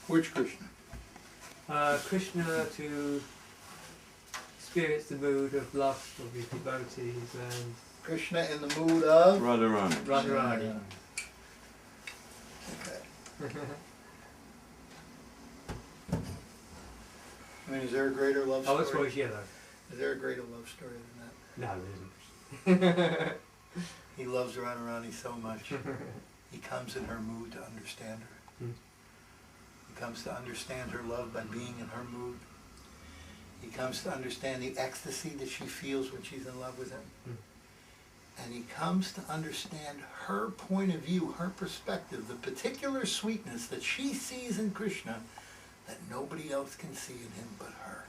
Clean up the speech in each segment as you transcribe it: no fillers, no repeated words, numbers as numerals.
Which Krishna? Krishna to experience the mood of love of his devotees and Krishna in the mood of Radharani. Radharani. Okay. I mean, is there a greater love story? Oh, that's always yellow. Is there a greater love story than that? No, there isn't. He loves Radharani so much. He comes in her mood to understand her. He comes to understand her love by being in her mood. He comes to understand the ecstasy that she feels when she's in love with him. And he comes to understand her point of view, her perspective, the particular sweetness that she sees in Krishna that nobody else can see in him but her.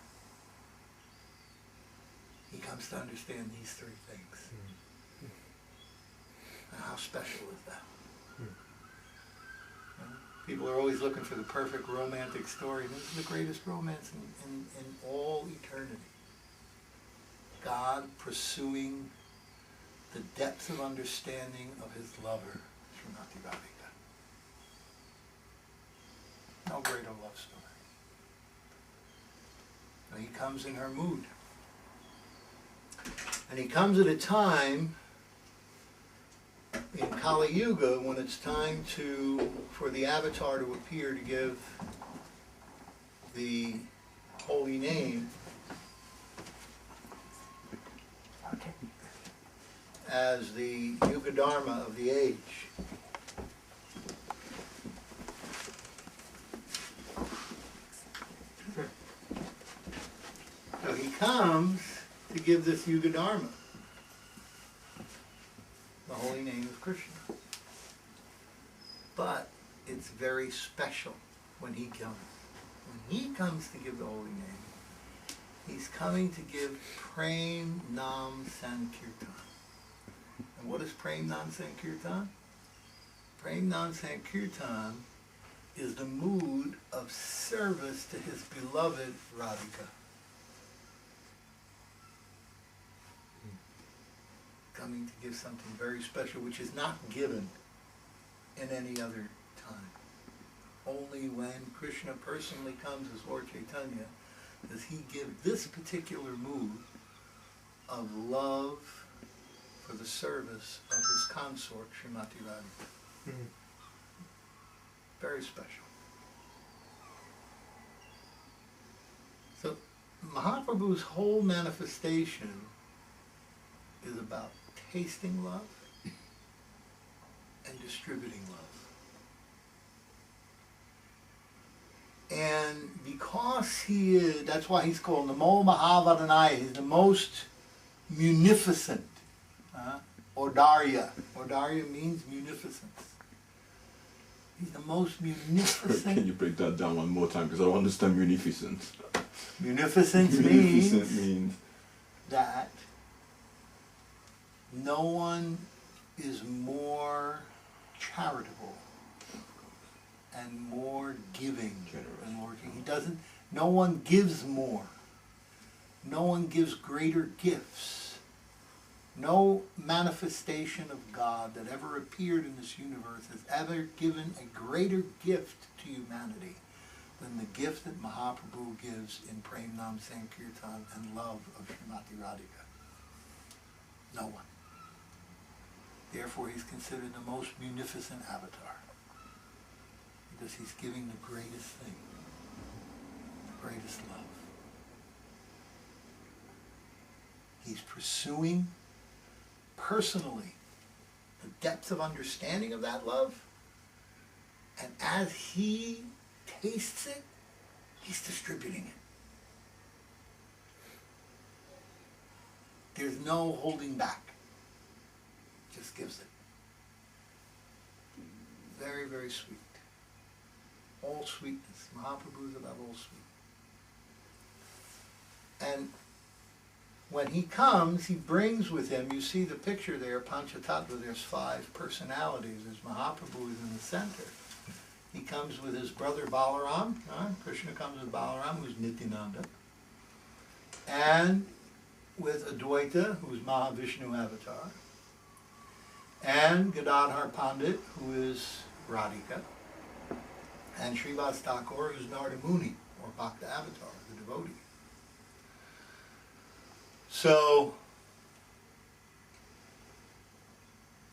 He comes to understand these three things. Now, how special is that? People are always looking for the perfect romantic story. This is the greatest romance in all eternity. God pursuing the depth of understanding of his lover, Srimati Radhika. No greater love story. Now he comes in her mood. And he comes at a time in Kali Yuga when it's time for the avatar to appear to give the holy name as the Yuga Dharma of the age. he comes to give this Yuga Dharma, the holy name of Krishna. But it's very special when he comes. When he comes to give the holy name, he's coming to give Prem Nam Sankirtan. And what is Prem Nam Sankirtan? Prem Nam Sankirtan is the mood of service to his beloved Radhika. Coming to give something very special, which is not given in any other time. Only when Krishna personally comes as Lord Caitanya does he give this particular mood of love for the service of his consort, Srimati Radhika. Mm-hmm. Very special. So Mahaprabhu's whole manifestation is about tasting love and distributing love. And because he is, that's why he's called Namo Mahavadanaya, he's the most munificent. Audarya. Audarya means munificence. He's the most munificent. Can you break that down one more time? Because I don't understand munificence. Munificence means that no one is more charitable and more giving than Lord King. He doesn't, no one gives more. No one gives greater gifts. No manifestation of God that ever appeared in this universe has ever given a greater gift to humanity than the gift that Mahaprabhu gives in Prem Nam Sankirtan and love of Srimati Radhika. No one. Therefore, he's considered the most munificent avatar. Because he's giving the greatest thing, the greatest love. He's pursuing personally the depth of understanding of that love, and as he tastes it, he's distributing it. There's no holding back. Just gives it. Very, very sweet. All sweetness. Mahaprabhu is about all sweet. And when he comes, he brings with him, you see the picture there, Panchatattva, there's 5 personalities. There's Mahaprabhu is in the center. He comes with his brother Balaram. Krishna comes with Balaram, who's Nityananda. And with Advaita, who's Mahavishnu avatar. And Gadadhar Pandit, who is Radhika. And Srivas Thakur, who's Narada Muni, or Bhakta avatar, the devotee. So,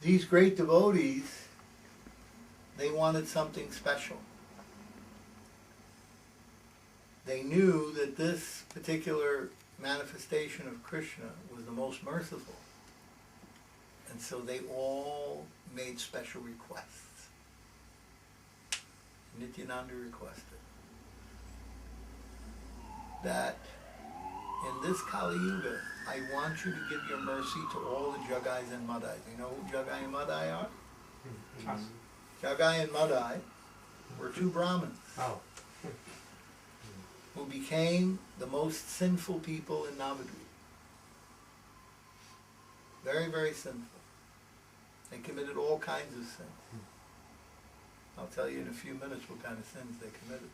these great devotees, they wanted something special. They knew that this particular manifestation of Krishna was the most merciful. And so they all made special requests. Nityananda requested that in this Kali Yuga, I want you to give your mercy to all the Jagais and Madais. You know who Jagai and Madai are? Jagai and Madai were 2 Brahmins who became the most sinful people in Navadvip. Very, very sinful. They committed all kinds of sins. I'll tell you in a few minutes what kind of sins they committed.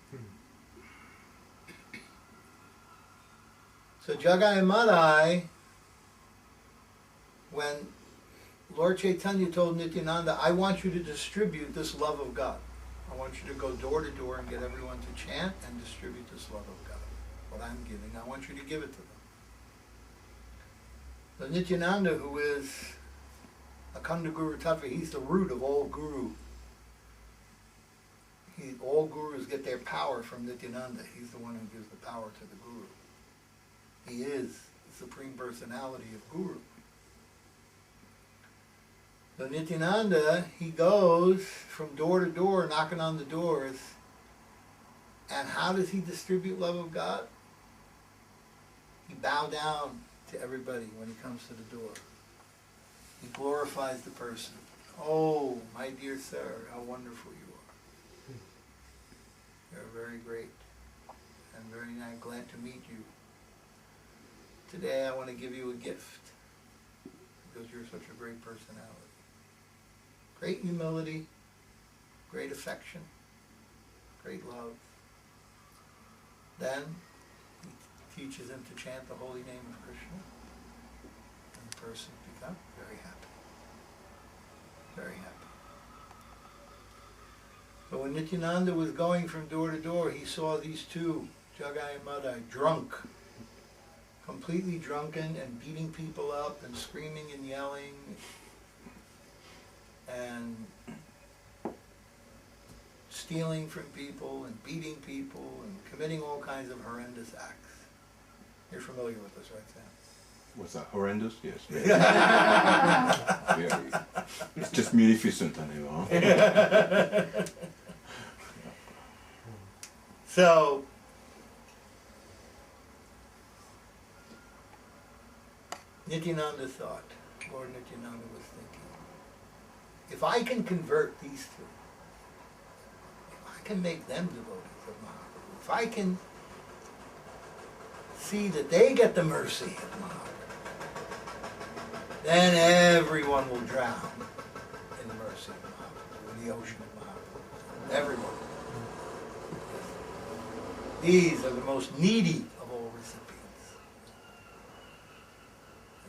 So Jagai and Madai, when Lord Chaitanya told Nityananda, I want you to distribute this love of God. I want you to go door to door and get everyone to chant and distribute this love of God. What I'm giving, I want you to give it to them. So Nityananda, who is Akhanda Guru Tattva, he's the root of all guru. All gurus get their power from Nityananda. He's the one who gives the power to the guru. He is the Supreme Personality of Guru. So Nityananda, he goes from door to door, knocking on the doors. And how does he distribute love of God? He bows down to everybody when he comes to the door. He glorifies the person. Oh, my dear sir, how wonderful you are. You're very great. I'm very nice, glad to meet you. Today I want to give you a gift because you're such a great personality. Great humility, great affection, great love. Then he teaches him to chant the holy name of Krishna, and the person becomes very happy. Very happy. So when Nityananda was going from door to door, he saw these two, Jagai and Madai, drunk, completely drunken and beating people up and screaming and yelling and stealing from people and beating people and committing all kinds of horrendous acts. You're familiar with this, right, Sam? What's that? Horrendous? Yes. Yeah. It's just munificent anyway. So, Nityananda thought, Lord Nityananda was thinking, if I can convert these two, if I can make them devotees of Mahaprabhu, if I can see that they get the mercy of Mahaprabhu, then everyone will drown in the mercy of Mahaprabhu, in the ocean of Mahaprabhu. Everyone. These are the most needy of all recipients.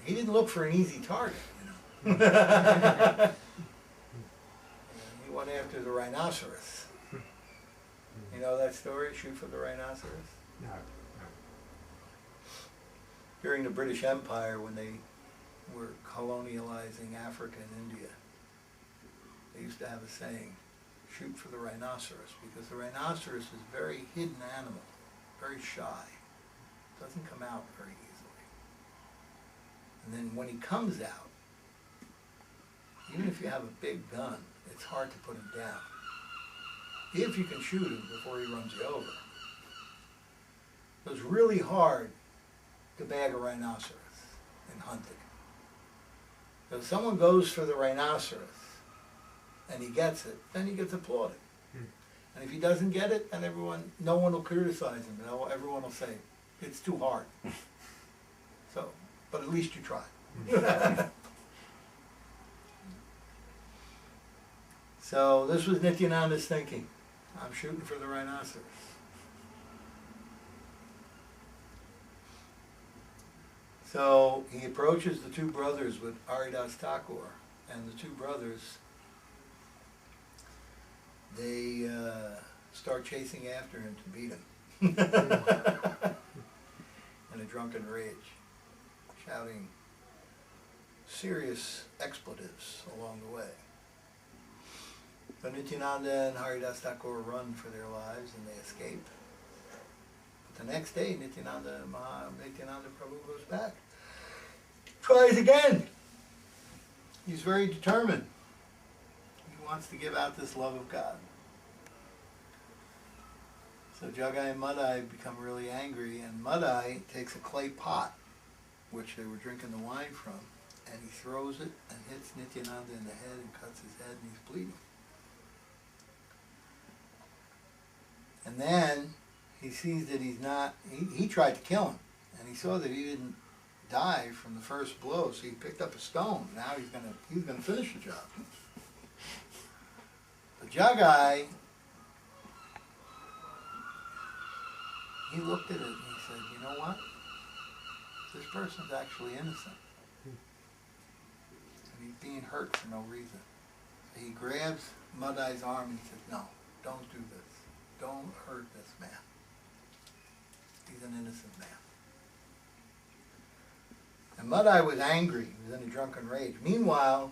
He didn't look for an easy target, you know. He went after the rhinoceros. You know that story, shoot for the rhinoceros? No. During the British Empire, when they were colonializing Africa and India, they used to have a saying, shoot for the rhinoceros, because the rhinoceros is a very hidden animal, very shy, doesn't come out very easily. And then when he comes out, even if you have a big gun, it's hard to put him down. If you can shoot him before he runs you over. So it's really hard to bag a rhinoceros in hunting. So if someone goes for the rhinoceros and he gets it, then he gets applauded. And if he doesn't get it, then no one will criticize him. Everyone will say, it's too hard. So, but at least you tried. So this was Nityananda's thinking. I'm shooting for the rhinoceros. So he approaches the two brothers with Haridas Thakur, and the two brothers, they start chasing after him to beat him in a drunken rage, shouting serious expletives along the way. So Nityananda and Haridas Thakur run for their lives and they escape. But the next day, Nityananda Prabhu goes back, tries again. He's very determined. He wants to give out this love of God. So Jagai and Madai become really angry, and Madai takes a clay pot, which they were drinking the wine from, and he throws it and hits Nityananda in the head and cuts his head, and he's bleeding. And then he sees that he's not, he tried to kill him, and he saw that he didn't die from the first blow, so he picked up a stone. Now he's gonna finish the job. But Jagai, he looked at it and he said, you know what? This person's actually innocent. And he's being hurt for no reason. So he grabs Madai's arm and he says, no, don't do this. Don't hurt this man. He's an innocent man. And Madai was angry. He was in a drunken rage. Meanwhile,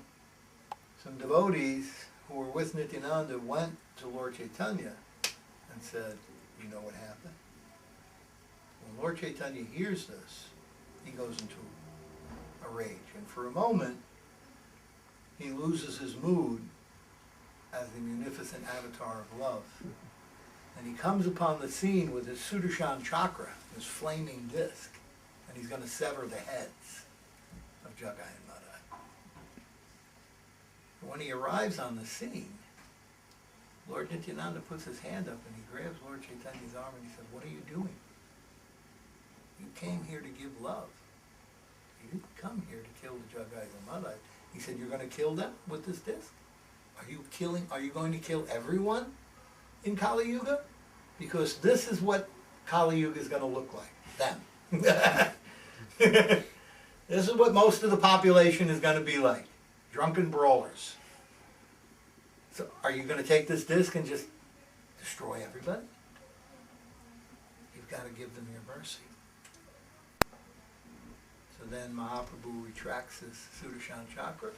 some devotees who were with Nityananda went to Lord Caitanya and said, you know what happened? When Lord Caitanya hears this, he goes into a rage. And for a moment, he loses his mood as the munificent avatar of love. And he comes upon the scene with his Sudarshan chakra, this flaming disc, and he's going to sever the heads of Jagai and Madai. When he arrives on the scene, Lord Nityananda puts his hand up and he grabs Lord Chaitanya's arm and he said, "What are you doing? You came here to give love. You didn't come here to kill the Jagai and Madai." He said, "You're going to kill them with this disc? Are you going to kill everyone in Kali Yuga? Because this is what Kali Yuga is going to look like. Them." This is what most of the population is going to be like. Drunken brawlers. So are you going to take this disc and just destroy everybody? You've got to give them your mercy. So then Mahaprabhu retracts his Sudarshan chakra.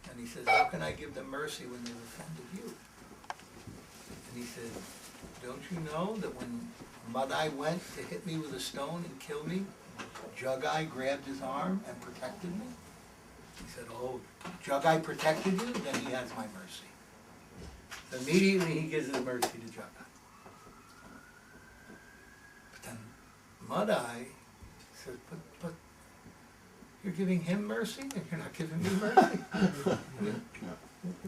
And he says, "How can I give them mercy when they've offended you?" And he said, "Don't you know that when Madai went to hit me with a stone and kill me, Jagai grabbed his arm and protected me?" He said, "Oh, Jagai protected you? Then he has my mercy." So immediately he gives his mercy to Jagai. But then Madai says, but you're giving him mercy and you're not giving me mercy? I mean,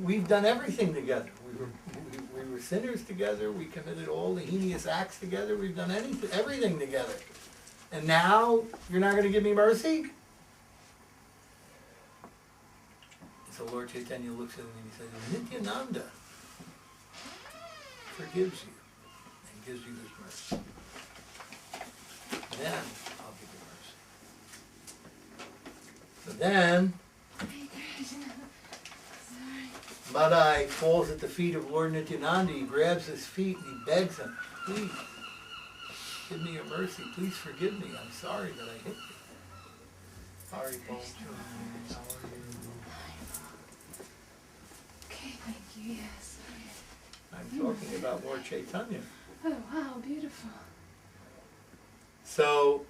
we've done everything together. We were sinners together. We committed all the heinous acts together. We've done everything together. And now you're not going to give me mercy? So Lord Chaitanya looks at him and he says, "Nityananda forgives you and gives you this mercy. Then I'll give you mercy." So then Madai falls at the feet of Lord Nityananda. He grabs his feet and he begs him, "Please, give me your mercy. Please forgive me. I'm sorry that I hit you." Sorry, Paul. How are you? Okay, thank you, yes. I'm talking about Lord Chaitanya. Oh, wow, beautiful. So,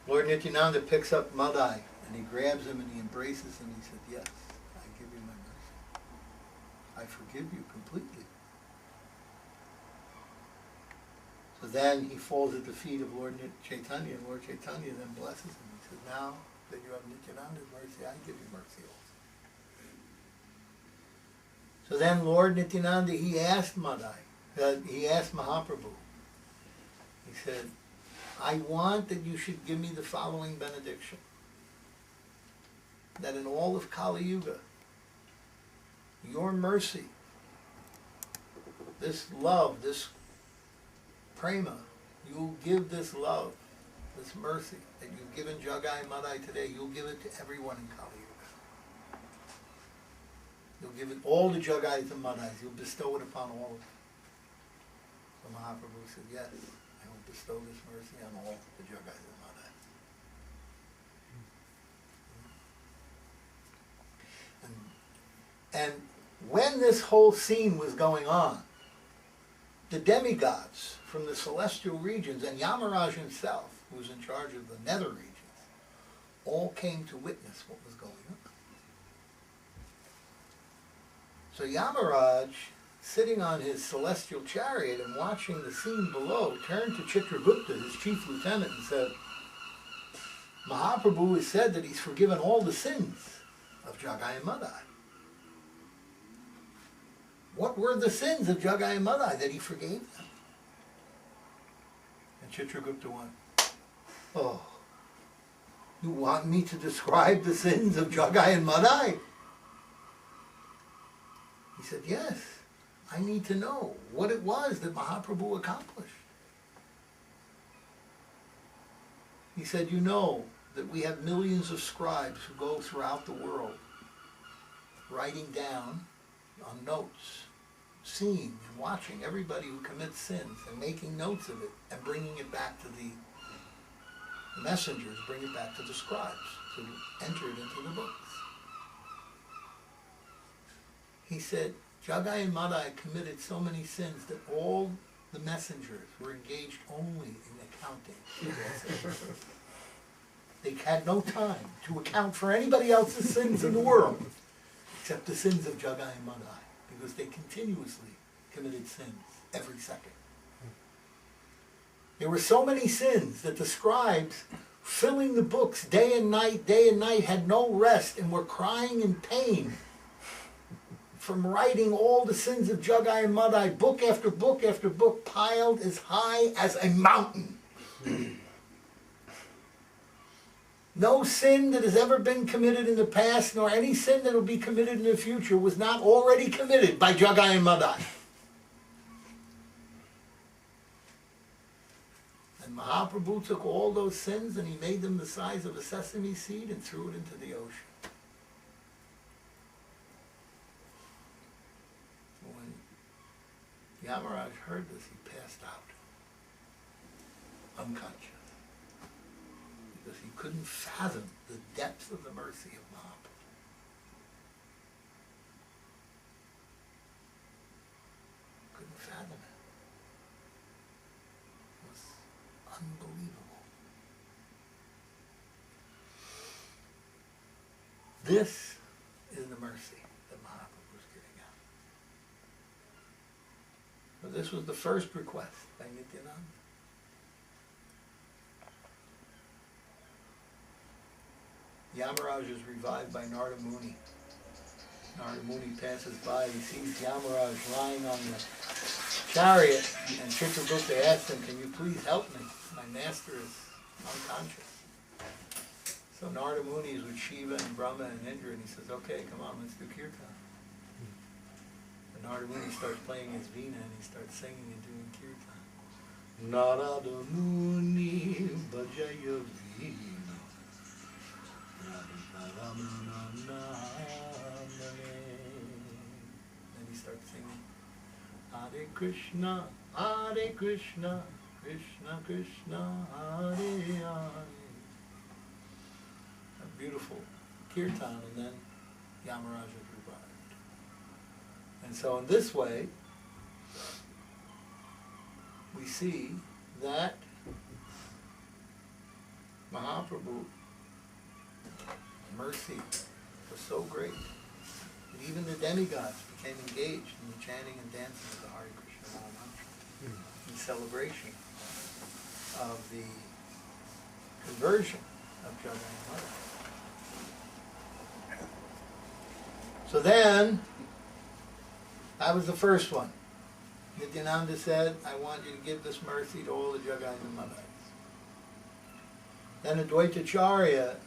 Lord Nityananda picks up Madai and he grabs him and he embraces him and he said, "Yes, I give you my mercy. I forgive you completely." So then he falls at the feet of Lord Chaitanya, and Lord Chaitanya then blesses him. He says, "Now that you have Nityananda's mercy, I give you mercy also." So then Lord Nityananda, he asked Mahaprabhu, he said, "I want that you should give me the following benediction, that in all of Kali Yuga, your mercy, this love, this prema, you'll give this love, this mercy that you've given Jagai and Madai today, you'll give it to everyone in Kali Yuga. You'll give it all to Jagais and Madais. You'll bestow it upon all of them." So Mahaprabhu said, "Yes, I will bestow this mercy on all the Jagais and Madais." And when this whole scene was going on, the demigods from the celestial regions and Yamaraj himself, who was in charge of the nether regions, all came to witness what was going on. So Yamaraj, sitting on his celestial chariot and watching the scene below, turned to Chitragupta, his chief lieutenant, and said, "Mahaprabhu has said that he's forgiven all the sins of Jagai and Madai. What were the sins of Jagai and Madai that he forgave them?" And Chitragupta went, "Oh, you want me to describe the sins of Jagai and Madai?" He said, "Yes, I need to know what it was that Mahaprabhu accomplished." He said, "You know that we have millions of scribes who go throughout the world writing down on notes, seeing and watching everybody who commits sins and making notes of it and bringing it back to the messengers, bring it back to the scribes to enter it into the books." He said, Jagai and Madai committed so many sins that all the messengers were engaged only in accounting. They had no time to account for anybody else's sins in the world except the sins of Jagai and Madai, because they continuously committed sins every second. There were so many sins that the scribes, filling the books day and night, had no rest and were crying in pain from writing all the sins of Jagai and Madai, book after book after book, piled as high as a mountain. No sin that has ever been committed in the past, nor any sin that will be committed in the future, was not already committed by Jagai and Madai. And Mahaprabhu took all those sins and he made them the size of a sesame seed and threw it into the ocean. When Yamaraj heard this, he passed out, unconscious, because he couldn't fathom the depth of the mercy of Mahaprabhu. Couldn't fathom it. It was unbelievable. This is the mercy that Mahaprabhu was giving out. So this was the first request by Nityananda. Yamaraj is revived by Narada Muni. Narada Muni passes by, he sees Yamaraj lying on the chariot, and Chitragupta asks him, "Can you please help me? My master is unconscious." So Narada Muni is with Shiva and Brahma and Indra, and he says, "Okay, come on, let's do kirtan." And Narada Muni starts playing his veena, and he starts singing and doing kirtan. Narada Muni bhajaya veena. Then he starts singing Hare Krishna, Krishna Krishna, Hare Hare. A beautiful kirtan, and then Yamaraj is revived. And so in this way, we see that Mahaprabhu mercy was so great that even the demigods became engaged in the chanting and dancing of the Hare Krishna Maha Mantra in celebration of the conversion of Jagai and Madai. So then, that was the first one. Nityananda said, "I want you to give this mercy to all the Jagais and Madais." Then Advaitacharya,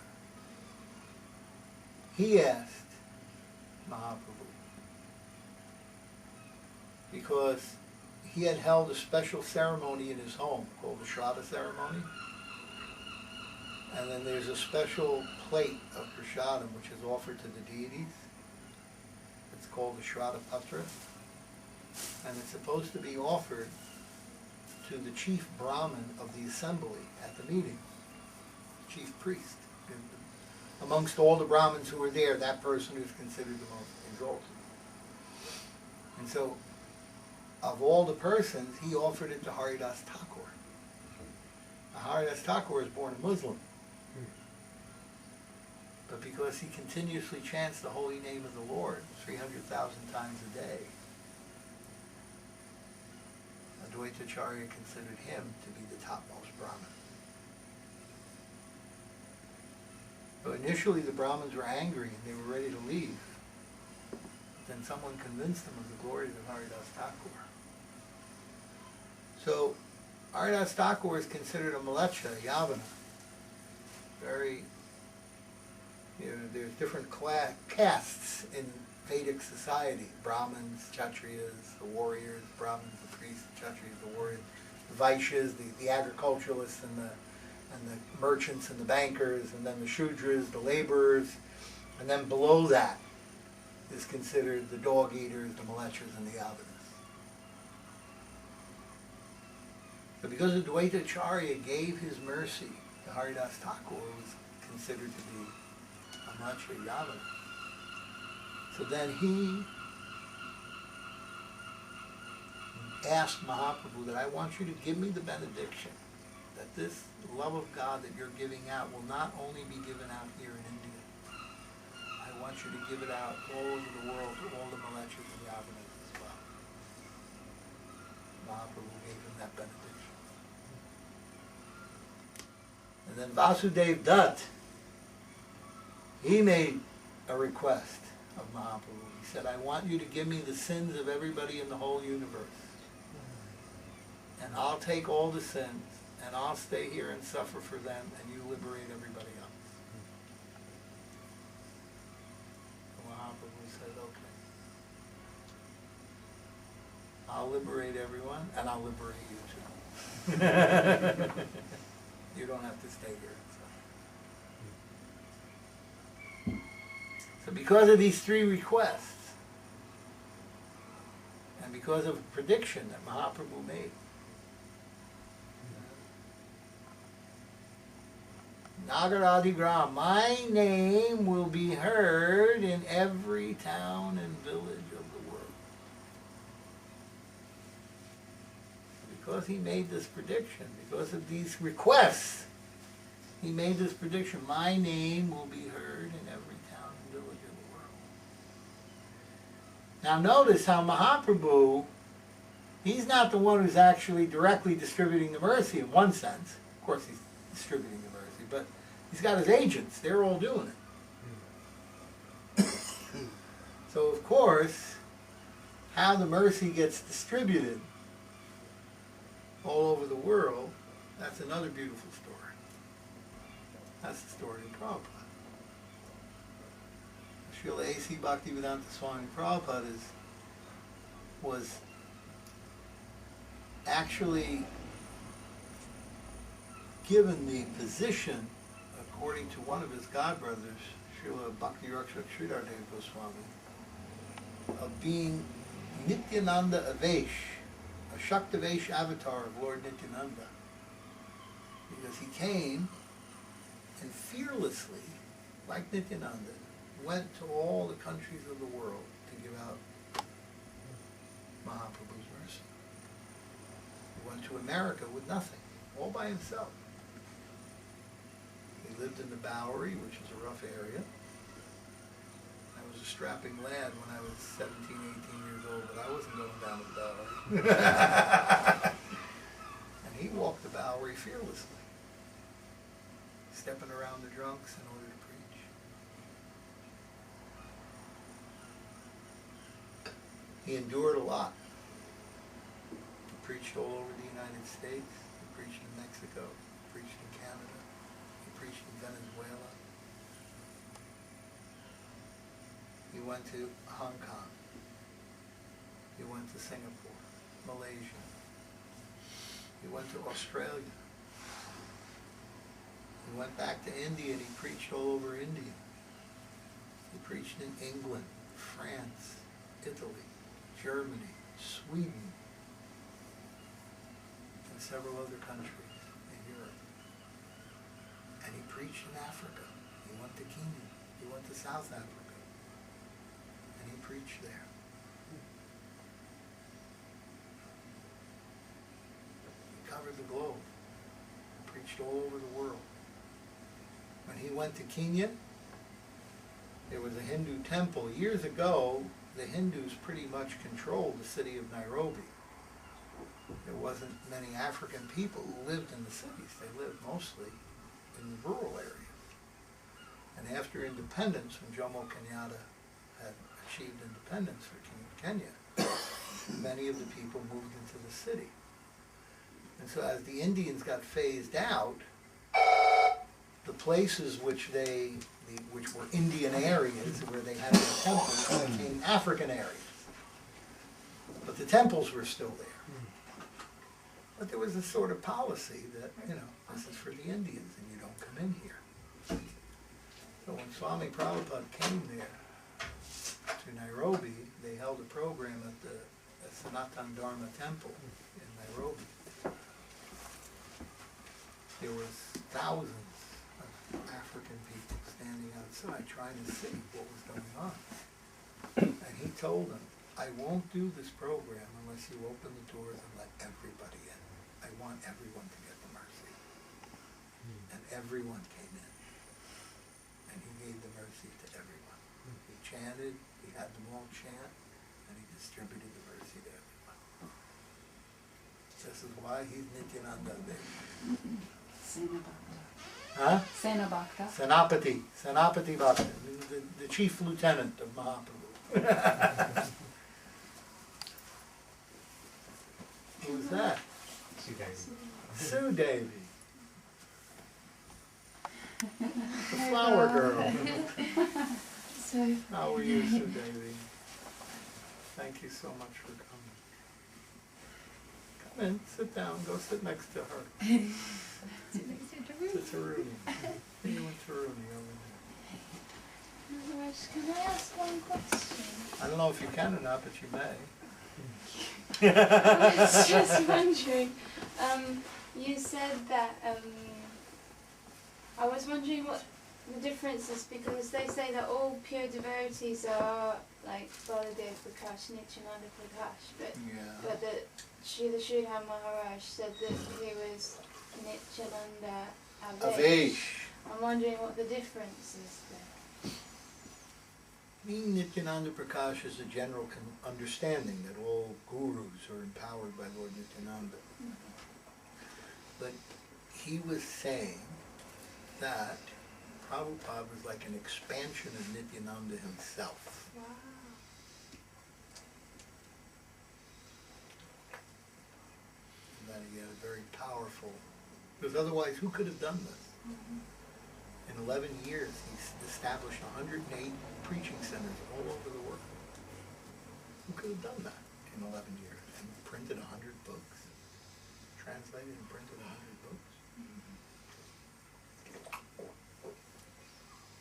he asked Mahaprabhu, because he had held a special ceremony in his home called the Shraddha ceremony, and then there's a special plate of prasadam which is offered to the deities. It's called the Shraddha Patra, and it's supposed to be offered to the chief Brahmin of the assembly at the meeting, chief priest. Amongst all the Brahmins who were there, that person is considered the most exalted. And so, of all the persons, he offered it to Haridas Thakur. Now, Haridas Thakur was born a Muslim. But because he continuously chants the holy name of the Lord 300,000 times a day, Advaitacharya considered him to be the topmost Brahmin. So initially the Brahmins were angry and they were ready to leave. But then someone convinced them of the glories of Haridas Thakur. So Haridas Thakur is considered a Malecha, Yavana. Very, there's different castes in Vedic society. Brahmins, Kshatriyas, the warriors, Brahmins, the priests, Kshatriyas, the warriors, the Vaishyas, the agriculturalists, and the merchants and the bankers, and then the Shudras, the laborers, and then below that is considered the dog eaters, the Malechas, and the Yavanas. So because Advaitacharya gave his mercy to Haridas Thakur, was considered to be a Malecha Yavana. So then he asked Mahaprabhu that I want you to give me the benediction that this love of God that you're giving out will not only be given out here in India. I want you to give it out all over the world to all the Malechas and Yavanas as well. Mahaprabhu gave him that benediction. then Vasudev Dutt, he made a request of Mahaprabhu. He said, I want you to give me the sins of everybody in the whole universe. And I'll take all the sins, and I'll stay here and suffer for them, and you liberate everybody else. So Mahaprabhu said, okay. I'll liberate everyone, and I'll liberate you too. You don't have to stay here and suffer. So because of these three requests, and because of a prediction that Mahaprabhu made, Nagaradigram, my name will be heard in every town and village of the world. Because he made this prediction, because of these requests, he made this prediction, my name will be heard in every town and village of the world. Now notice how Mahaprabhu, he's not the one who's actually directly distributing the mercy in one sense. Of course he's distributing the mercy, but he's got his agents, they're all doing it. So of course, how the mercy gets distributed all over the world, that's another beautiful story. That's the story of Prabhupada. Srila A.C. Bhaktivedanta Swami Prabhupada was actually given the position, according to one of his godbrothers, Srila Bhakti Rakshak Sridhar Dev Goswami, of being Nityananda Avesh, a Shaktavesh avatar of Lord Nityananda. Because he came and fearlessly, like Nityananda, went to all the countries of the world to give out Mahaprabhu's mercy. He went to America with nothing, all by himself. He lived in the Bowery, which is a rough area. I was a strapping lad when I was 17, 18 years old, but I wasn't going down to the Bowery. And he walked the Bowery fearlessly, stepping around the drunks in order to preach. He endured a lot. He preached all over the United States. He preached in Mexico. He preached in Canada. He preached in Venezuela. He went to Hong Kong. He went to Singapore, Malaysia. He went to Australia. He went back to India and he preached all over India. He preached in England, France, Italy, Germany, Sweden, and several other countries in Europe. And he preached in Africa. He went to Kenya. He went to South Africa. And he preached there. He covered the globe. He preached all over the world. When he went to Kenya, there was a Hindu temple. Years ago, the Hindus pretty much controlled the city of Nairobi. There wasn't many African people who lived in the cities. They lived mostly in the rural areas. And after independence, when Jomo Kenyatta had achieved independence for Kenya, many of the people moved into the city. And so as the Indians got phased out, the places which were Indian areas, where they had their temples, became African areas. But the temples were still there. But there was a sort of policy that, this is for the Indians and you don't come in here. So when Swami Prabhupada came there to Nairobi, they held a program at the Sanatana Dharma Temple in Nairobi. There was thousands of African people standing outside trying to see what was going on. And he told them, I won't do this program unless you open the doors and let everybody in. I want everyone to get the mercy. And everyone came in. And he gave the mercy to everyone. He chanted, he had them all chant, and he distributed the mercy to everyone. This is why he's Nityananda Dev. Huh? Sena Bhakta. Senapati Bhakta, the chief lieutenant of Mahaprabhu. Who was that? Sue Devi. The flower girl. So, How are you, Sue Devi? Thank you so much for coming. Come in, sit down, go sit next to her. To Taruni. You and Taruni over Maharaj, can I ask one question? there. I don't know if you can or not, but you may. I was just wondering, you said that, I was wondering what the difference is, because they say that all pure devotees are like Baladev Prakash, Nityananda Prakash, but that Srila Sridhar Maharaj said that he was Nityananda Avesh. I'm wondering what the difference is there. Being Nityananda Prakash is a general understanding that all gurus are empowered by Lord Nityananda. But he was saying that Prabhupada was like an expansion of Nityananda himself. Wow. And that he had a very powerful, because otherwise who could have done this? In 11 years, he's established 108 preaching centers all over the world. Who could have done that in 11 years? And printed 100 books. Translated and printed 100 books.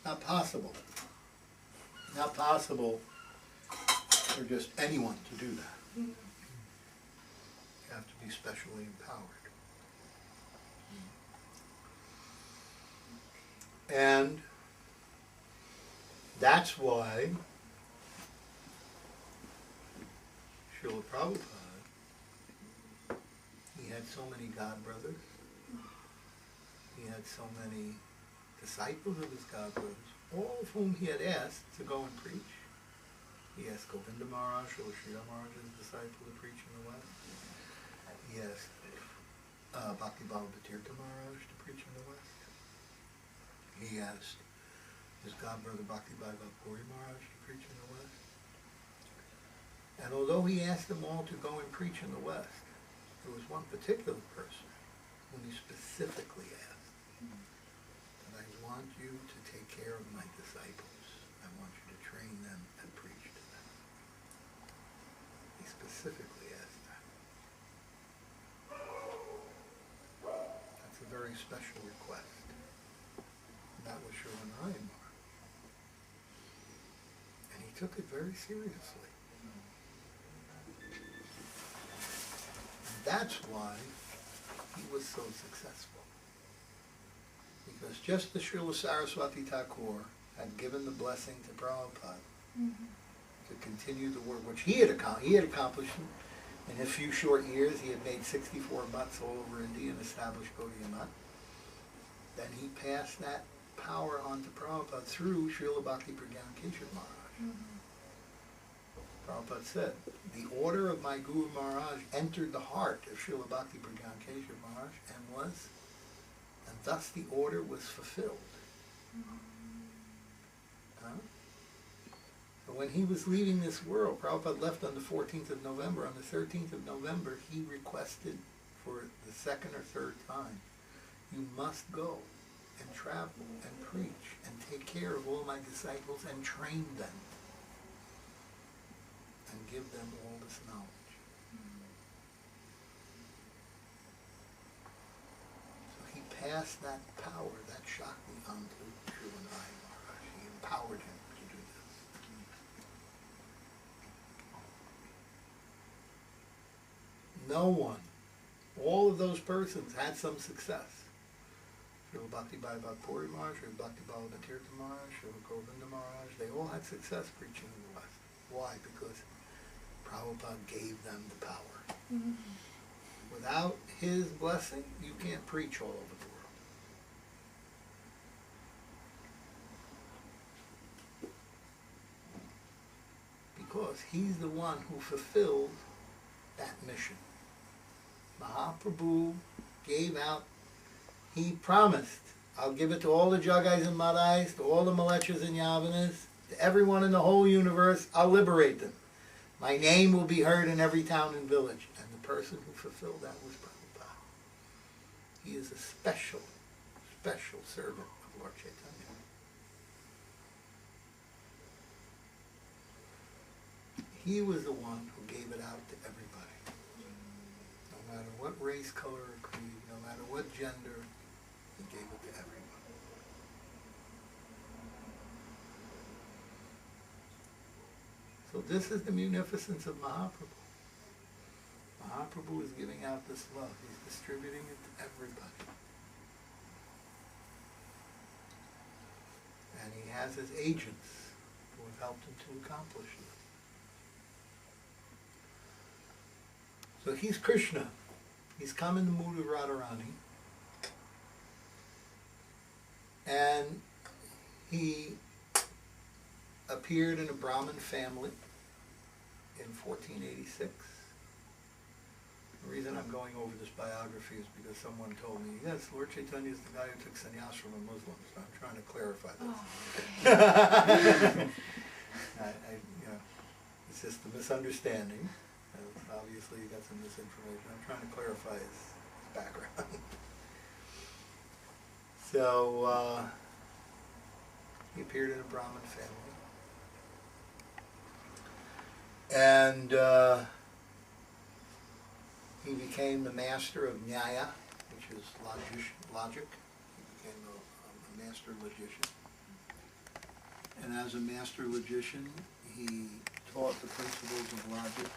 Not possible. Not possible for just anyone to do that. You have to be specially empowered. And that's why Srila Prabhupada, he had so many godbrothers, he had so many disciples of his godbrothers, all of whom he had asked to go and preach. He asked Govinda Maharaj, Srila Sridhar Maharaj's disciple, to preach in the West. He asked Bhaktivedanta Maharaj to preach in the West. He asked his godbrother Bhaktivedanta Bhagavat Maharaja to preach in the West. And although he asked them all to go and preach in the West, there was one particular person whom he specifically asked, that I want you to take care of my disciples. I want you to train them and preach to them. He specifically asked that. That's a very special request. That was Srila Narayana. And he took it very seriously. And that's why he was so successful. Because just as Srila Saraswati Thakur had given the blessing to Prabhupada to continue the work, which he had accomplished in a few short years. He had made 64 mutts all over India and established Gaudiya Mutt. Then he passed that power onto Prabhupada through Srila Bhaktivedanta Maharaj. Prabhupada said, the order of my Guru Maharaj entered the heart of Srila Bhaktivedanta Maharaj and thus the order was fulfilled. So when he was leaving this world, Prabhupada left on the 14th of November. On the 13th of November, he requested for the second or third time, you must go and travel and preach and take care of all my disciples and train them and give them all this knowledge. So he passed that power, that Shakti, onto Srila Narayana Maharaj. He empowered him to do this. No one, all of those persons had some success. Srila Bhaktivedanta Maharaj, Srila Bhaktivedanta Maharaj, Srila Govinda Maharaj, they all had success preaching in the West. Why? Because Prabhupada gave them the power. Without his blessing, you can't preach all over the world. Because he's the one who fulfilled that mission. Mahaprabhu gave out, he promised, I'll give it to all the Jagais and Madais, to all the Malechas and Yavanas, to everyone in the whole universe. I'll liberate them. My name will be heard in every town and village. And the person who fulfilled that was Prabhupada. He is a special, special servant of Lord Chaitanya. He was the one who gave it out to everybody. No matter what race, color, or creed, no matter what gender, he gave it to everyone. So this is the munificence of Mahaprabhu. Mahaprabhu is giving out this love. He's distributing it to everybody. And he has his agents who have helped him to accomplish it. So he's Krishna. He's come in the mood of Radharani. And he appeared in a Brahmin family in 1486. The reason I'm going over this biography is because someone told me, yes, Lord Chaitanya is the guy who took sannyas from a Muslim. So I'm trying to clarify this. It's just a misunderstanding. Obviously, you got some misinformation. I'm trying to clarify his background. So, he appeared in a Brahmin family. And he became the master of Nyaya, which is logic. He became a master logician. And as a master logician, he taught the principles of logic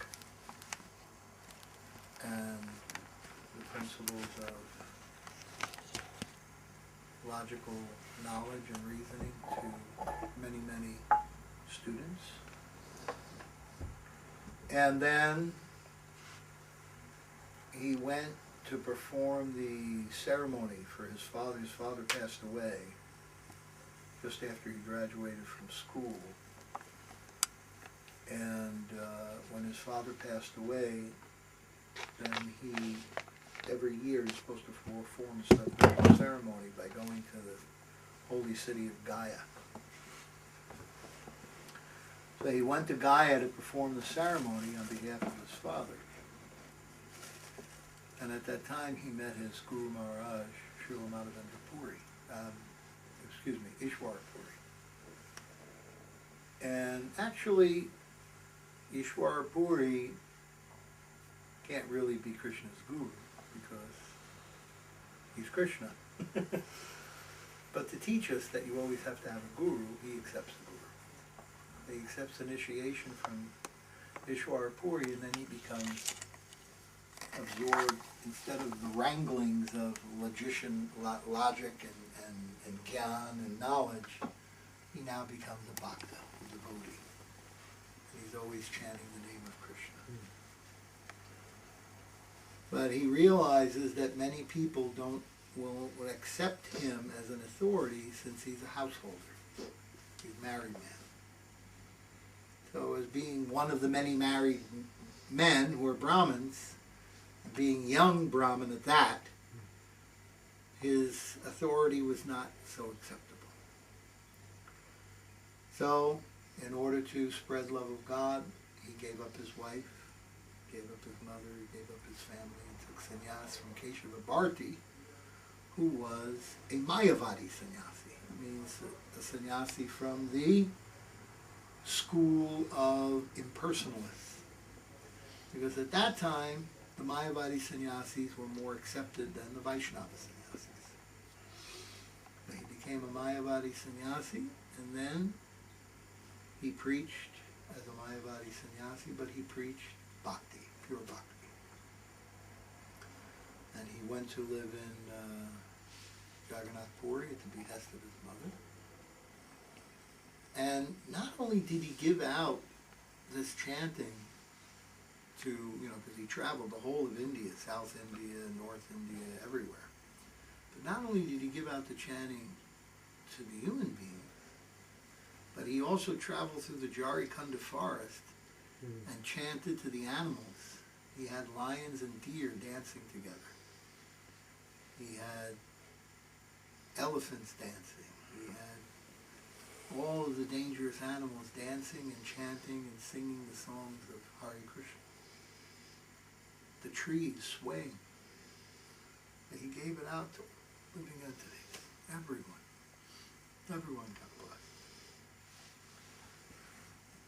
and the principles of logical knowledge and reasoning to many, many students. And then he went to perform the ceremony for his father. His father passed away just after he graduated from school. And when his father passed away, then he, every year, is supposed to perform a ceremony by going to the holy city of Gaya. So he went to Gaya to perform the ceremony on behalf of his father. And at that time he met his Guru Maharaj, Srila Madhavendra Puri, Ishwar Puri. And actually, Ishwar Puri can't really be Krishna's guru because he's Krishna. But to teach us that you always have to have a guru, he accepts the guru. He accepts initiation from Ishwar Puri, and then he becomes absorbed, instead of the wranglings of logic and gyan and knowledge, he now becomes a bhakta, a devotee. And he's always chanting the name of Krishna. But he realizes that many people will accept him as an authority since he's a householder. He's a married man. So as being one of the many married men who are Brahmins, and being young Brahmin at that, his authority was not so acceptable. So, in order to spread love of God, he gave up his wife, gave up his mother, he gave up his family, and took sannyas from Keshava Bharti, who was a Mayavadi sannyasi. It means a sannyasi from the school of impersonalists. Because at that time, the Mayavadi sannyasis were more accepted than the Vaishnava sannyasis. But he became a Mayavadi sannyasi, and then he preached as a Mayavadi sannyasi, but he preached bhakti, pure bhakti. And he went to live in Jagannath Puri at the behest of his mother. And not only did he give out this chanting to, because he traveled the whole of India, South India, North India, everywhere. But not only did he give out the chanting to the human being, but he also traveled through the Jarikunda forest and chanted to the animals. He had lions and deer dancing together. He had elephants dancing. We had all of the dangerous animals dancing and chanting and singing the songs of Hare Krishna. The trees swaying. And he gave it out to living entities. Everyone. Everyone got blessed.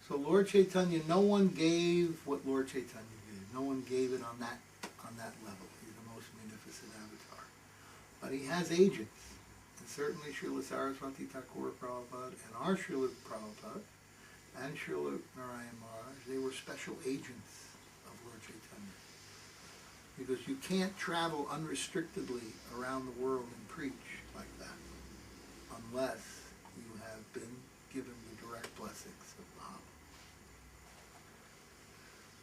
So Lord Caitanya, no one gave what Lord Caitanya gave. No one gave it on that level. He's the most magnificent avatar. But he has agents. And certainly Srila Saraswati Thakur Prabhupada and our Srila Prabhupada and Srila Narayan Maharaj, they were special agents of Lord Caitanya. Because you can't travel unrestrictedly around the world and preach like that unless you have been given the direct blessings of Mahaprabhu.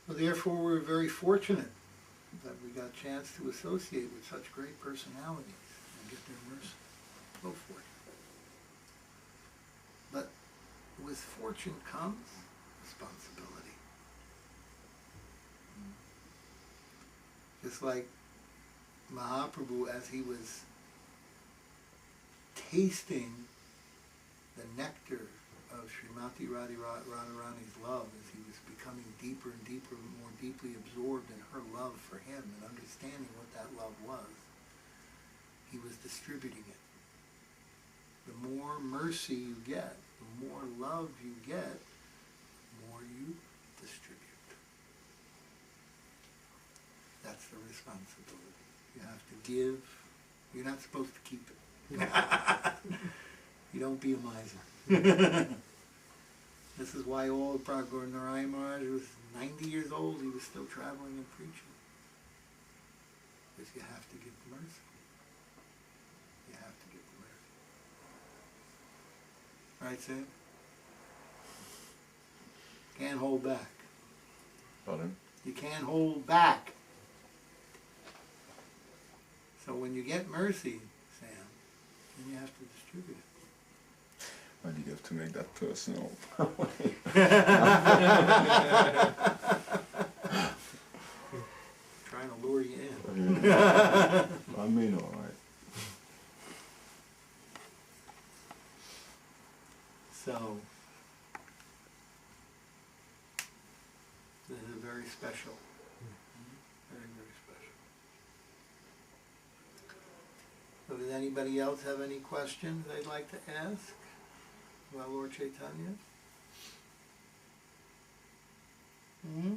So therefore we're very fortunate that we got a chance to associate with such great personalities and get their mercy. So fortunate. But with fortune comes responsibility. Just like Mahaprabhu, as he was tasting the nectar of Srimati Radharani's love, as he was becoming deeper and deeper, more deeply absorbed in her love for him and understanding what that love was, he was distributing it. The more mercy you get, the more love you get, the more you distribute. That's the responsibility. You have to give. You're not supposed to keep it. You don't be a miser. This is why all of Prabhupada Narayan Maharaj was 90 years old. He was still traveling and preaching. Because you have to give mercy. You have to give mercy. Right, Sam? Can't hold back. Pardon? You can't hold back. So when you get mercy, Sam, then you have to distribute it. Why do you have to make that personal? Trying to lure you in. I mean, all right. So, this is very special. Very, very special. So does anybody else have any questions they'd like to ask about Lord Caitanya? Hmm?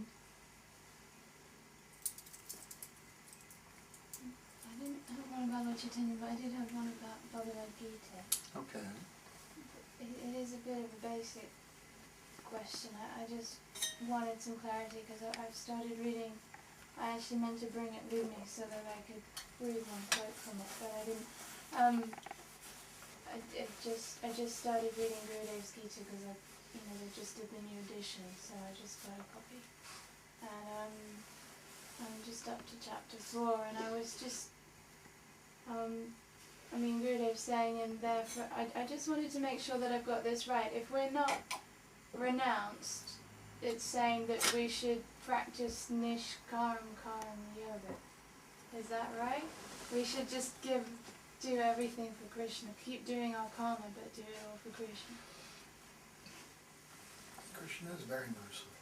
I didn't have one about Lord Chaitanya, but I did have one about Bhagavad Gita. Okay. It is a bit of a basic question. I just wanted some clarity because I've started reading. I actually meant to bring it with me so that I could read one quote from it, but I didn't. I just started reading Gurudev's Gita because they just did the new edition, so I just got a copy, and I'm just up to chapter 4, and I was just Gurudev's saying in there, I just wanted to make sure that I've got this right. If we're not renounced, it's saying that we should practice Nishkaram Karam Yoga. Is that right? We should just do everything for Krishna. Keep doing our karma, but do it all for Krishna. Krishna is very merciful.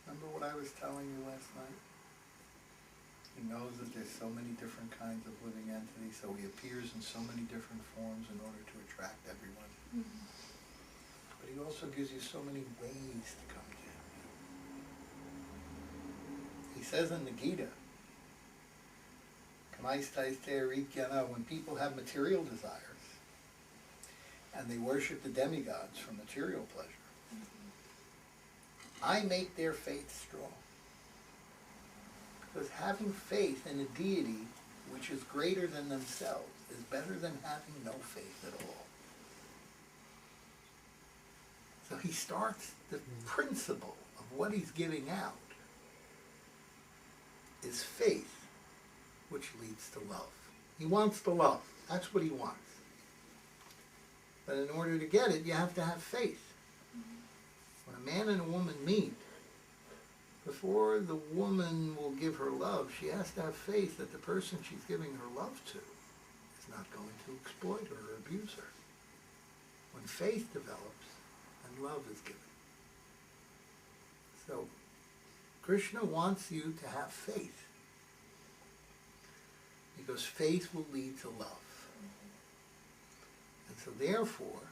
Remember what I was telling you last night? He knows that there's so many different kinds of living entities, so he appears in so many different forms in order to attract everyone. Mm-hmm. But he also gives you so many ways to come to him. He says in the Gita, when people have material desires and they worship the demigods for material pleasure, I make their faith strong. Because having faith in a deity which is greater than themselves is better than having no faith at all. So he starts, the principle of what he's giving out is faith, which leads to love. He wants the love. That's what he wants. But in order to get it, you have to have faith. When a man and a woman meet, before the woman will give her love, she has to have faith that the person she's giving her love to is is not going to exploit her or abuse her. When faith develops and love is given. So, Krishna wants you to have faith, because faith will lead to love. And so therefore,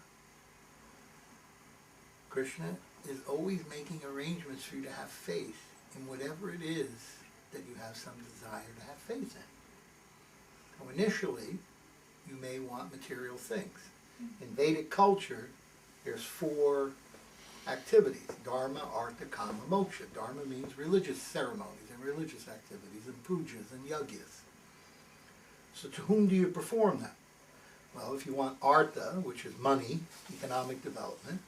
Krishna is always making arrangements for you to have faith in whatever it is that you have some desire to have faith in. So initially, you may want material things. In Vedic culture, there's 4 activities: dharma, artha, kama, moksha. Dharma means religious ceremonies and religious activities and pujas and yagyas. So to whom do you perform them? Well, if you want artha, which is money, economic development,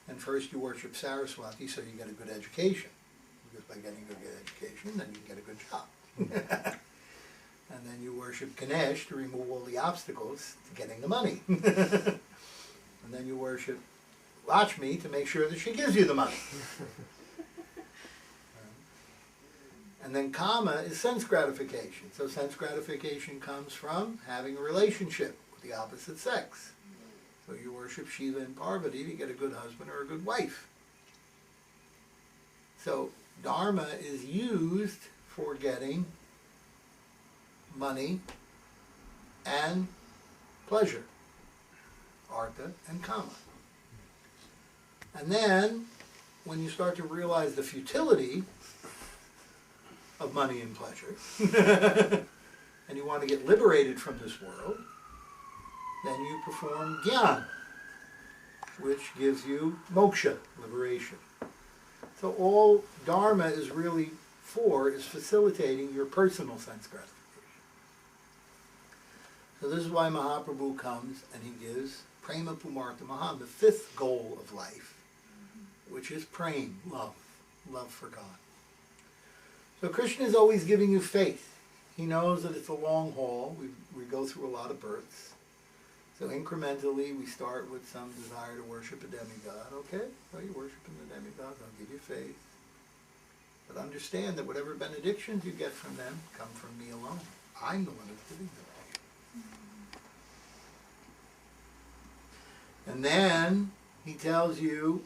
then first you worship Saraswati so you get a good education. Because by getting a good education, then you get a good job. And then you worship Ganesh to remove all the obstacles to getting the money. And then you worship Lakshmi to make sure that she gives you the money. And then kama is sense gratification. So sense gratification comes from having a relationship with the opposite sex. So you worship Shiva and Parvati to get a good husband or a good wife. So dharma is used for getting money and pleasure, artha and kama. And then, when you start to realize the futility of money and pleasure, and you want to get liberated from this world, then you perform jnana, which gives you moksha, liberation. So all dharma is really for is facilitating your personal sense gratification. So this is why Mahaprabhu comes and he gives Prema Pumartha Mahan, the 5th goal of life, which is praying, love for God. So Krishna is always giving you faith. He knows that it's a long haul. We go through a lot of births. So incrementally, we start with some desire to worship a demigod. Okay, well, you're worshiping the demigods, I'll give you faith. But understand that whatever benedictions you get from them come from me alone. I'm the one who's giving them. And then he tells you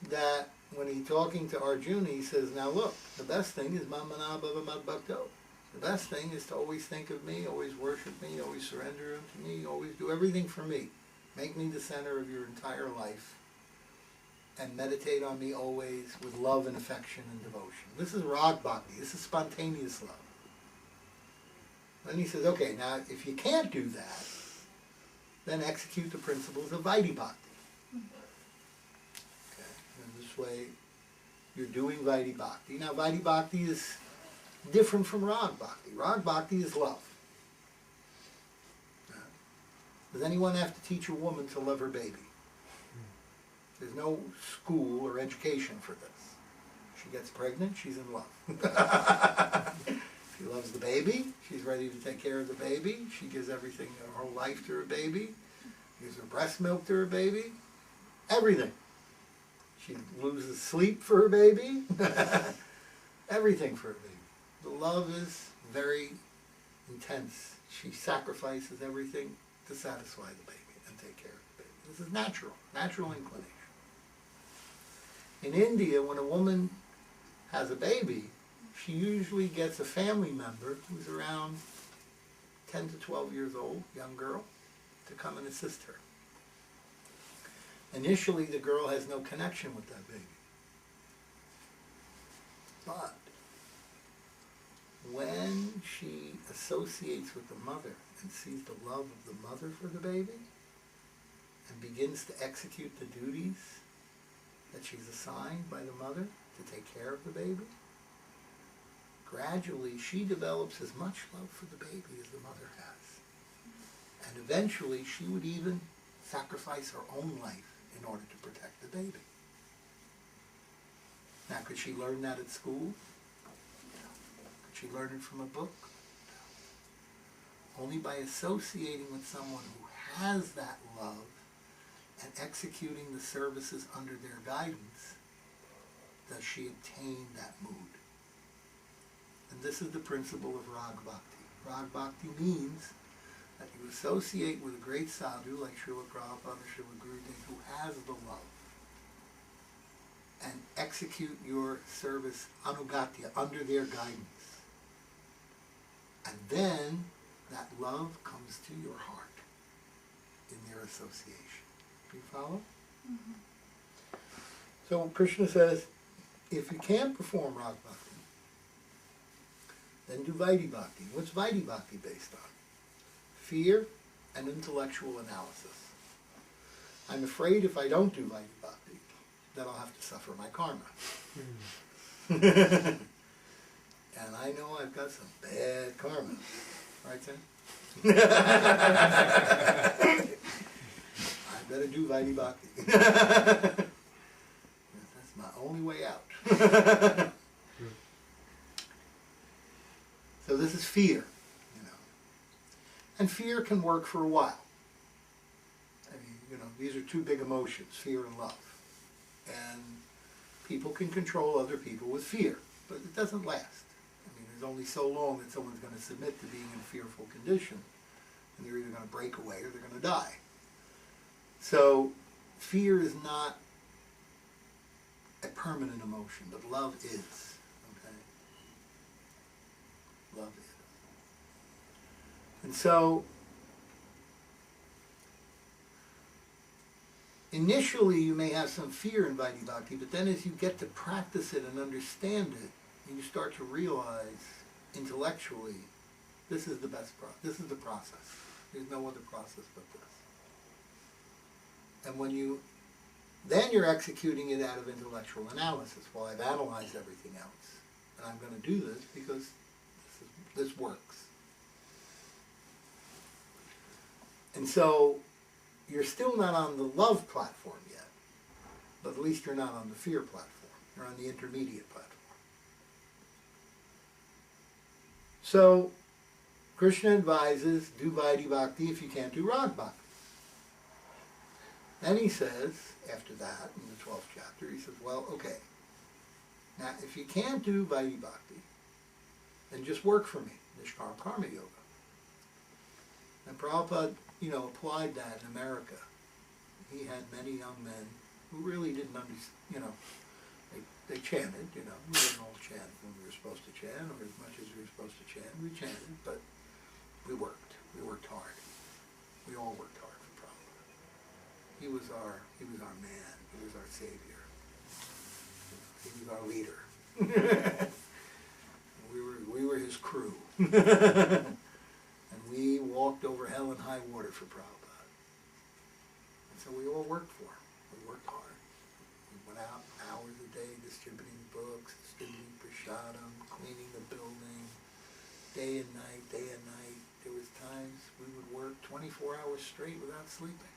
that when he's talking to Arjuna, he says, now look, the best thing is mamana bhava mad bhakto. The best thing is to always think of me, always worship me, always surrender to me, always do everything for me. Make me the center of your entire life. And meditate on me always with love and affection and devotion. This is rag bhakti. This is spontaneous love. Then he says, okay, now if you can't do that, then execute the principles of Vaidhi Bhakti. Okay. And this way, you're doing Vaidhi Bhakti. Now, Vaidhi Bhakti is different from Rag Bhakti. Rag Bhakti is love. Does anyone have to teach a woman to love her baby? There's no school or education for this. She gets pregnant, she's in love. She loves the baby. She's ready to take care of the baby. She gives everything, her whole life to her baby. Gives her breast milk to her baby. Everything. She loses sleep for her baby. Everything for her baby. The love is very intense. She sacrifices everything to satisfy the baby and take care of the baby. This is natural inclination. In India, when a woman has a baby, she usually gets a family member who's around 10 to 12 years old, young girl, to come and assist her. Initially, the girl has no connection with that baby. But when she associates with the mother and sees the love of the mother for the baby and begins to execute the duties that she's assigned by the mother to take care of the baby, gradually she develops as much love for the baby as the mother has. And eventually she would even sacrifice her own life in order to protect the baby. Now, could she learn that at school? No. Could she learn it from a book? No. Only by associating with someone who has that love and executing the services under their guidance does she obtain that mood. And this is the principle of Rag Bhakti. Rag Bhakti means that that you associate with a great sadhu like Srila Prabhupada or Srila Gurudev who has the love, and execute your service anugatya, under their guidance. And then that love comes to your heart in their association. Do you follow? Mm-hmm. So Krishna says, if you can't perform Rag Bhakti, then do Vaidhi Bhakti. What's Vaidhi Bhakti based on? Fear and intellectual analysis. I'm afraid if I don't do Vaidhi Bhakti, then I'll have to suffer my karma. And I know I've got some bad karma. Right, Tim? I better do Vaidhi Bhakti. That's my only way out. So this is fear, And fear can work for a while. I mean, these are two big emotions, fear and love. And people can control other people with fear, but it doesn't last. I mean, there's only so long that someone's going to submit to being in a fearful condition, and they're either going to break away or they're going to die. So fear is not a permanent emotion, but love is. Love it. And so, initially you may have some fear in Vaidhi Bhakti, but then as you get to practice it and understand it, and you start to realize intellectually, this is the best process. This is the process. There's no other process but this. And then you're executing it out of intellectual analysis. Well, I've analyzed everything else, and I'm going to do this because this works. And so you're still not on the love platform yet, but at least you're not on the fear platform. You're on the intermediate platform. So Krishna advises, do Vaidhi Bhakti if you can't do Rag Bhakti. Then he says, after that, in the 12th chapter, he says, well, okay, now if you can't do Vaidhi Bhakti, then just work for me, Nishkarma Karma Yoga. And Prabhupada, applied that in America. He had many young men who really didn't understand, they chanted, we didn't all chant when we were supposed to chant, or as much as we were supposed to chant. We chanted, but we worked. We worked hard. We all worked hard for Prabhupada. He was our man. He was our savior. He was our leader. We were his crew. And we walked over hell and high water for Prabhupada. And so we all worked for him. We worked hard. We went out hours a day distributing books, distributing prasadam, cleaning the building, day and night, day and night. There was times we would work 24 hours straight without sleeping.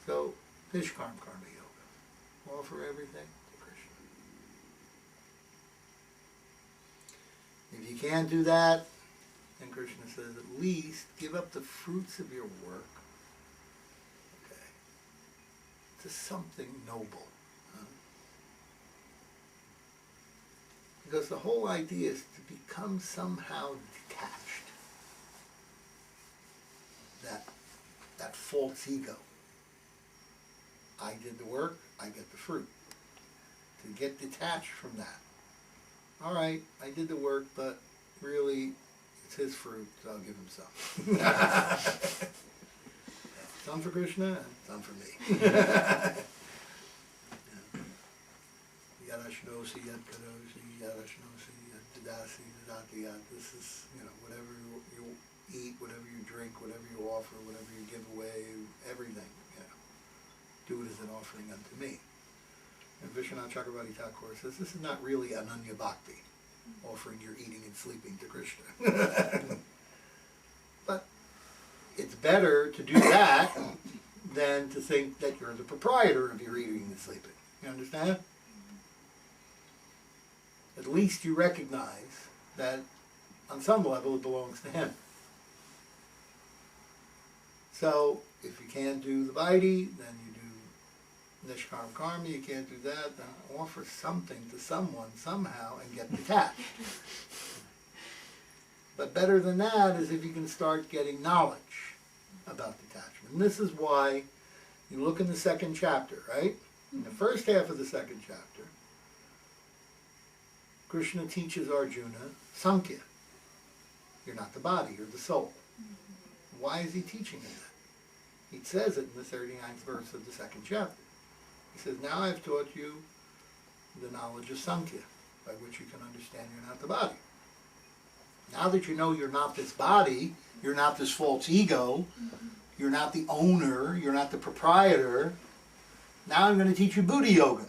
So, Nishkarma Karma Yoga. Offer everything to Krishna. If you can't do that, then Krishna says, at least give up the fruits of your work, to something noble. Because the whole idea is to become somehow detached. That false ego. I did the work, I get the fruit. To get detached from that. All right, I did the work, but really, it's his fruit, so I'll give him some. Some for Krishna, and some for me. Yadashnosi, Yad Kadoshi, Yadashnosi, Yad Dadasi, Dadati, Yad. This is, whatever you eat, whatever you drink, whatever you offer, whatever you give away, everything, do it as an offering unto me. And Vishwanath Chakravarti Thakur says, this is not really Ananya Bhakti, offering your eating and sleeping to Krishna. But it's better to do that than to think that you're the proprietor of your eating and sleeping. You understand? At least you recognize that on some level it belongs to him. So, if you can't do the Vaidhi, then you do Nishkarma Karma. You can't do that, then offer something to someone somehow and get detached. But better than that is if you can start getting knowledge about detachment. And this is why you look in the second chapter, right? In the first half of the second chapter, Krishna teaches Arjuna Sankhya. You're not the body, you're the soul. Why is he teaching him that? He says it in the 39th verse of the second chapter. He says, now I've taught you the knowledge of Sankhya, by which you can understand you're not the body. Now that you know you're not this body, you're not this false ego, you're not the owner, you're not the proprietor, now I'm going to teach you Buddha Yoga,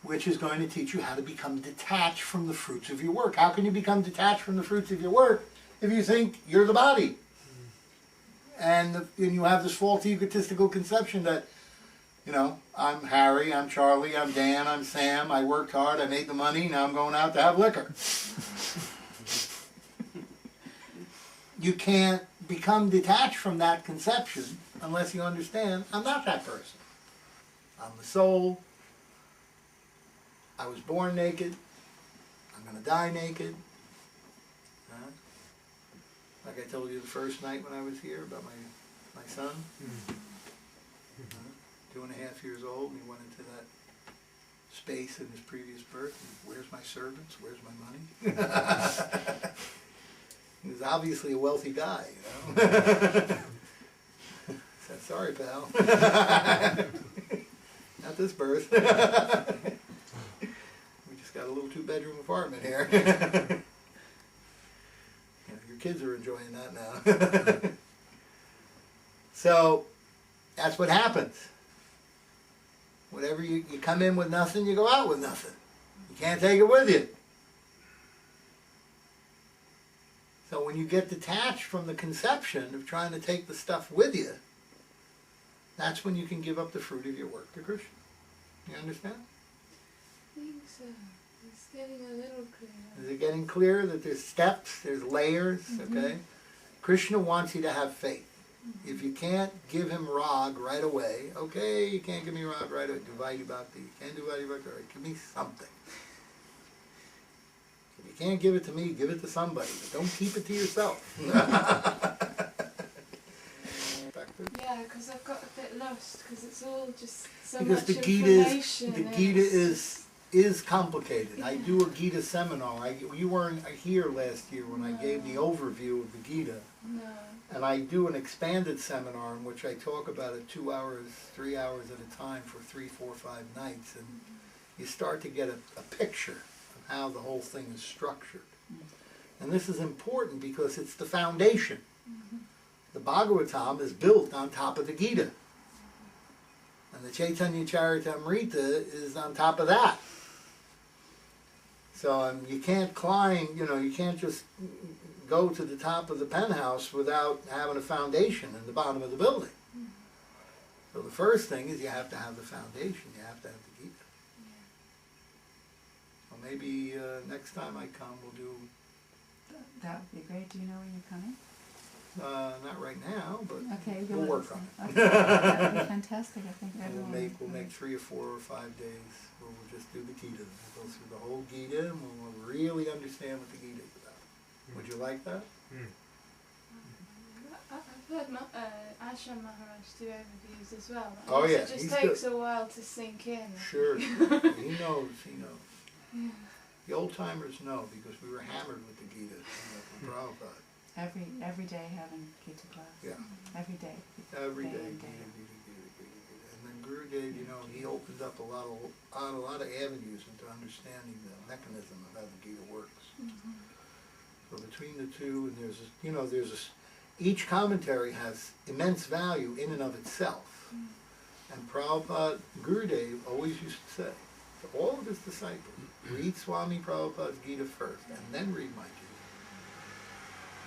which is going to teach you how to become detached from the fruits of your work. How can you become detached from the fruits of your work if you think you're the body? And you have this false egotistical conception that, you know, I'm Harry, I'm Charlie, I'm Dan, I'm Sam, I worked hard, I made the money, now I'm going out to have liquor. You can't become detached from that conception unless you understand I'm not that person. I'm the soul. I was born naked. I'm going to die naked. Like I told you the first night when I was here about my son. 2.5 years old, and he went into that space in his previous birth. And, where's my servants? Where's my money? He was obviously a wealthy guy, you know. Said, sorry, pal. Not this birth. We just got a little 2-bedroom apartment here. You know, your kids are enjoying that now. So, that's what happens. Whatever you come in with nothing, you go out with nothing. You can't take it with you. So when you get detached from the conception of trying to take the stuff with you, that's when you can give up the fruit of your work to Krishna. You understand? I think so. It's getting a little clearer. Is it getting clear that there's steps, there's layers, okay? Krishna wants you to have faith. If you can't give him rag right away, okay, you can't give me rag right away. Dvaiti Bhakti. You can't do Vaiti Bhakti, right? Give me something. If you can't give it to me, give it to somebody. But don't keep it to yourself. Yeah, because I've got a bit lost, because it's all just so Because much the information. Gita is complicated. Yeah. I do a Gita seminar. You weren't here last year when I gave the overview of the Gita. No. And I do an expanded seminar in which I talk about it 2 hours, 3 hours at a time for 3, 4, 5 nights. And you start to get a picture of how the whole thing is structured. And this is important because it's the foundation. The Bhagavatam is built on top of the Gita. And the Caitanya Charitamrita is on top of that. So you can't climb, you can't just go to the top of the penthouse without having a foundation in the bottom of the building. So the first thing is you have to have the foundation. You have to have the Gita. So maybe next time I come we'll do... That would be great. Do you know when you're coming? Not right now, but okay, we'll work on it. Okay. That would be fantastic. I think everyone... We'll make 3 or 4 or 5 days where we'll just do the Gita. We'll go through the whole Gita and we'll really understand what the Gita is about. Would you like that? I've heard Ashram Maharaj do overviews as well. Oh yeah, it just takes a while to sink in. Sure. He knows. Yeah. The old timers know because we were hammered with the Gita from Prabhupada. Every day having Gita class. Yeah. Every day. Every day, and Gita. And then Gurudev, he opened up a lot of avenues into understanding the mechanism of how the Gita works. So between the two, and each commentary has immense value in and of itself. And Prabhupada, Gurudev always used to say to all of his disciples, read Swami Prabhupada's Gita first, and then read my Gita.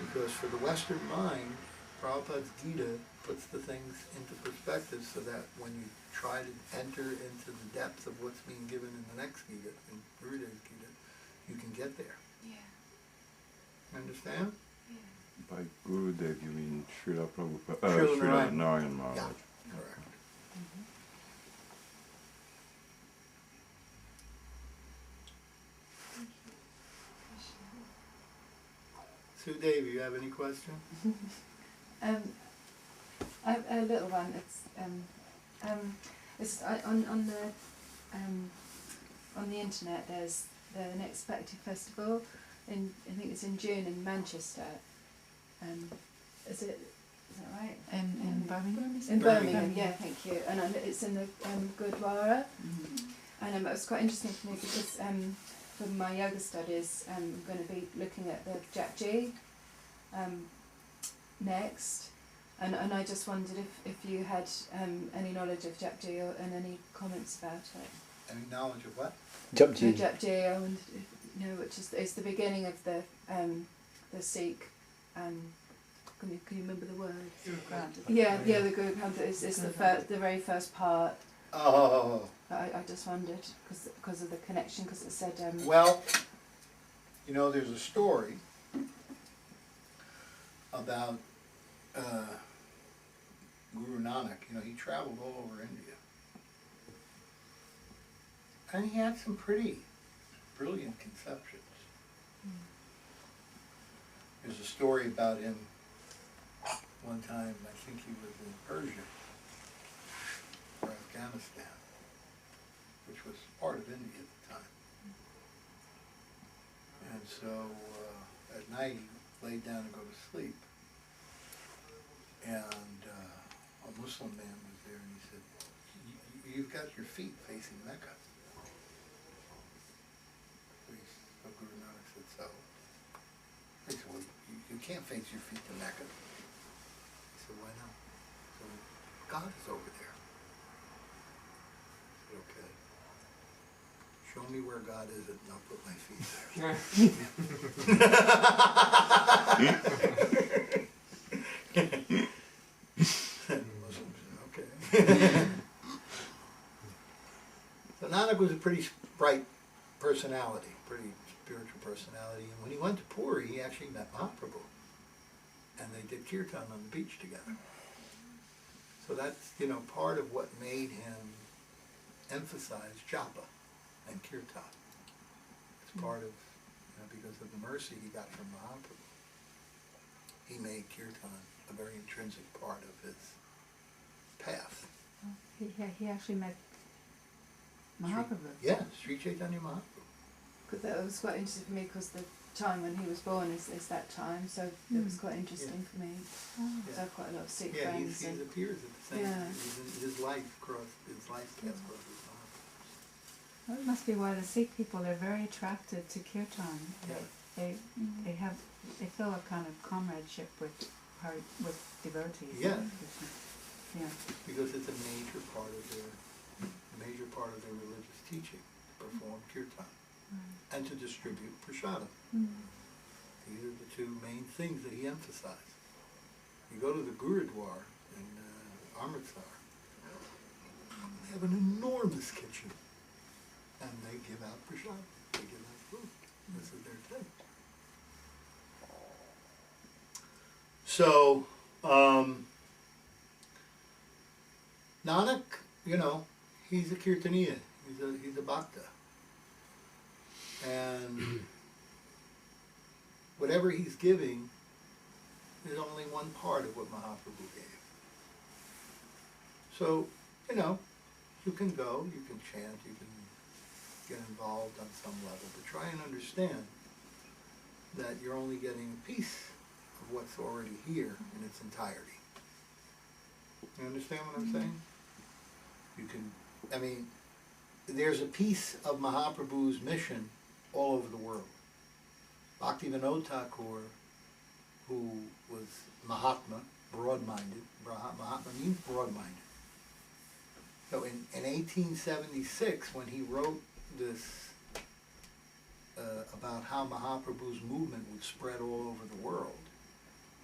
Because for the Western mind, Prabhupada's Gita puts the things into perspective so that when you try to enter into the depth of what's being given in the next Gita, in Gurudev's Gita, you can get there. Yeah. Understand? By Gurudev, you mean Srila Prabhupada, Srila Srila Narayan Maharaj. Yeah, correct. Sue Devi, you have any question? I have a little one. It's on the internet. There's the Unexpected Festival I think it's in June in Manchester. Is that right? In Birmingham? In Birmingham, yeah, thank you. And it's in the Gurdwara. And it was quite interesting for me because for my yoga studies, I'm going to be looking at the Japji next. And I just wondered if you had any knowledge of Japji and any comments about it. Any knowledge of what? Japji. The Japji, I wondered if, which is it's the beginning of the Sikh. Can you remember the word? Yeah, the Guru Granth is the very first part. Oh. I just wondered because of the connection, because it said. Well, there's a story about Guru Nanak. He traveled all over India, and he had some pretty brilliant conceptions. There's a story about him. One time, I think he was in Persia or Afghanistan, which was part of India at the time. And so at night he laid down to go to sleep, and a Muslim man was there, and he said, "You've got your feet facing Mecca." So Guru Nanak said, "So?" He said, "Well, you can't face your feet to Mecca." He said, "Why not?" So God is over there. I said, "Okay. Show me where God is and I'll put my feet there." Muslims said, "Okay." So Nanak was a pretty bright personality, pretty spiritual personality. And when he went to Puri, he actually met Mahaprabhu. And they did kirtan on the beach together. So that's, part of what made him emphasize japa and kirtan. It's part of, because of the mercy he got from Mahaprabhu. He made kirtan a very intrinsic part of his path. He actually met Mahaprabhu. Sri Caitanya Mahaprabhu. Because that was quite interesting for me, because the time when he was born is that time, so it was quite interesting for me. So I have quite a lot of Sikh friends. He appears at the same time. His life path crossed his Mahaprabhu's. Well, it must be why the Sikh people are very attracted to kirtan. They feel a kind of comradeship with devotees. Yeah. Because it's a major part of their religious teaching to perform kirtan and to distribute prasadam. These are the two main things that he emphasized. You go to the Gurudwara in Amritsar, they have an enormous kitchen, and they give out prasadam. They give out food. This is their thing. So, Nanak, he's a kirtaniya. He's a bhakta. And whatever he's giving is only one part of what Mahaprabhu gave. So, you can go, you can chant, you can get involved on some level, but try and understand that you're only getting a piece of what's already here in its entirety. You understand what I'm saying? There's a piece of Mahaprabhu's mission all over the world. Bhaktivedanta Thakur, who was Mahatma, broad-minded. Mahatma means broad-minded. So in 1876, when he wrote this about how Mahaprabhu's movement would spread all over the world,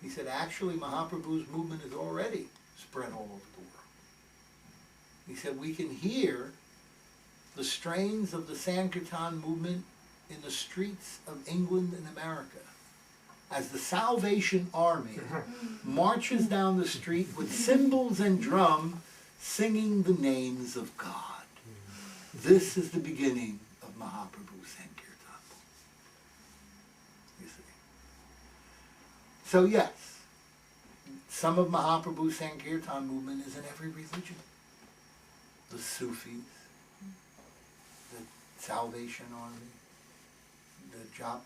he said, actually, Mahaprabhu's movement is already spread all over the world. He said, we can hear the strains of the Sankirtan movement in the streets of England and America as the Salvation Army marches down the street with cymbals and drum singing the names of God. This is the beginning of Mahaprabhu's Sankirtan. You see. So yes, some of Mahaprabhu's Sankirtan movement is in every religion. The Sufis, the Salvation Army, the Jap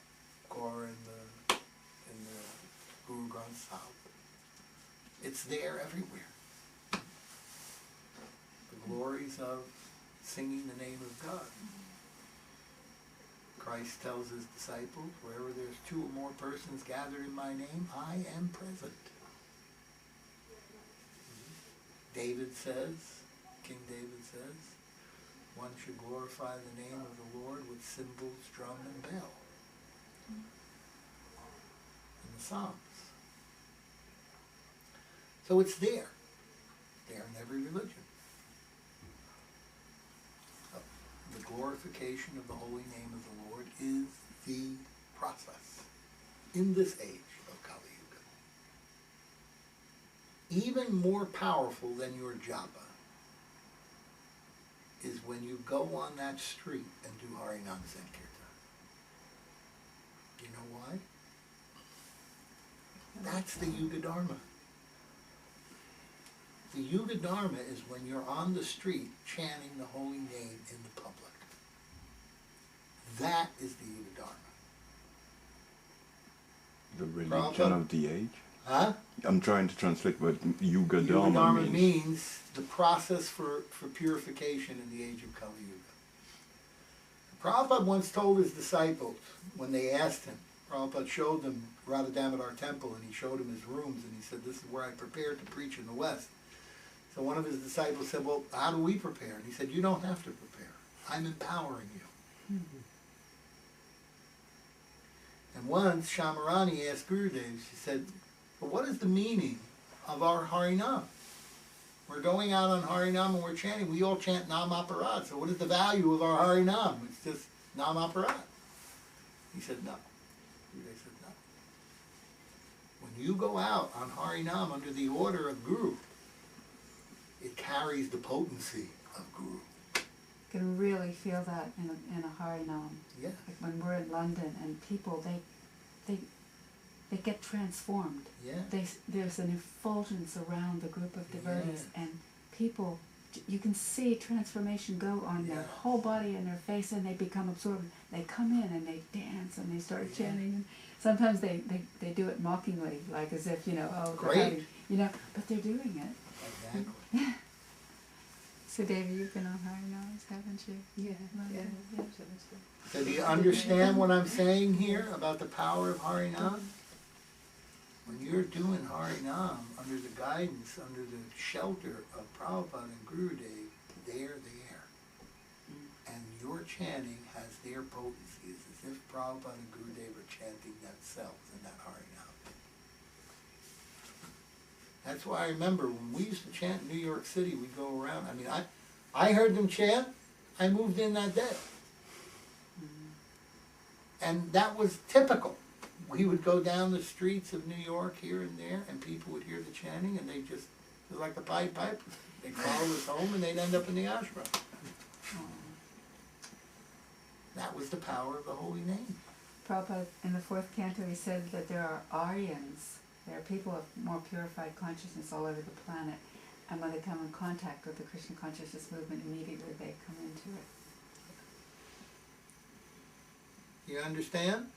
Corps in the Guru Granth Sahib. It's there everywhere. The glories of singing the name of God. Christ tells his disciples, wherever there's 2 or more persons gathered in my name, I am present. David says, King David says, one should glorify the name of the Lord with cymbals, drum, and bell. In the Psalms. So it's there. There in every religion. The glorification of the holy name of the Lord is the process in this age of Kali Yuga. Even more powerful than your japa is when you go on that street and do Harinam Sankirtan. You know why? That's the Yuga Dharma. The Yuga Dharma is when you're on the street chanting the holy name in the public. That is the Yuga Dharma. The religion of the age? Huh? I'm trying to translate what Yuga Yuga Dharma Dharma means. means the process for purification in the age of Kali Yuga. Prabhupada once told his disciples, when they asked him, Prabhupada showed them Radha Damodar temple, and he showed them his rooms, and he said, this is where I prepared to preach in the West. So one of his disciples said, well, how do we prepare? And he said, you don't have to prepare. I'm empowering you. And once Shamarani asked Gurudev, she said, well, what is the meaning of our Harinam? We're going out on Harinam and we're chanting. We all chant Nam Aparad. So what is the value of our Harinam? It's just Nam Aparad. He said, no. Gurudev said, no. When you go out on Harinam under the order of Guru, it carries the potency of Guru. You can really feel that in a Harinam. Yeah. Like when we're in London and people, they get transformed. Yeah. There's an effulgence around the group of devotees, and people, you can see transformation go on their whole body and their face, and they become absorbed. They come in and they dance and they start chanting. And sometimes they do it mockingly, like as if, oh, Great. they're having, but they're doing it. Exactly. So, David, you've been on Harinams, haven't you? Yeah. So do you understand what I'm saying here about the power of Harinam? When you're doing Harinam under the guidance, under the shelter of Prabhupada and Gurudev, they're there. And your chanting has their potency. It's as if Prabhupada and Gurudev are chanting themselves in that Harinam. That's why I remember when we used to chant in New York City, we'd go around. I mean, I heard them chant. I moved in that day. And that was typical. We would go down the streets of New York here and there, and people would hear the chanting, and it was like the Pied Piper. They'd follow us home, and they'd end up in the ashram. That was the power of the holy name. Prabhupada, in the 4th canto, he said that there are Aryans. There are people of more purified consciousness all over the planet, and when they come in contact with the Krishna consciousness movement, immediately they come into it. You understand?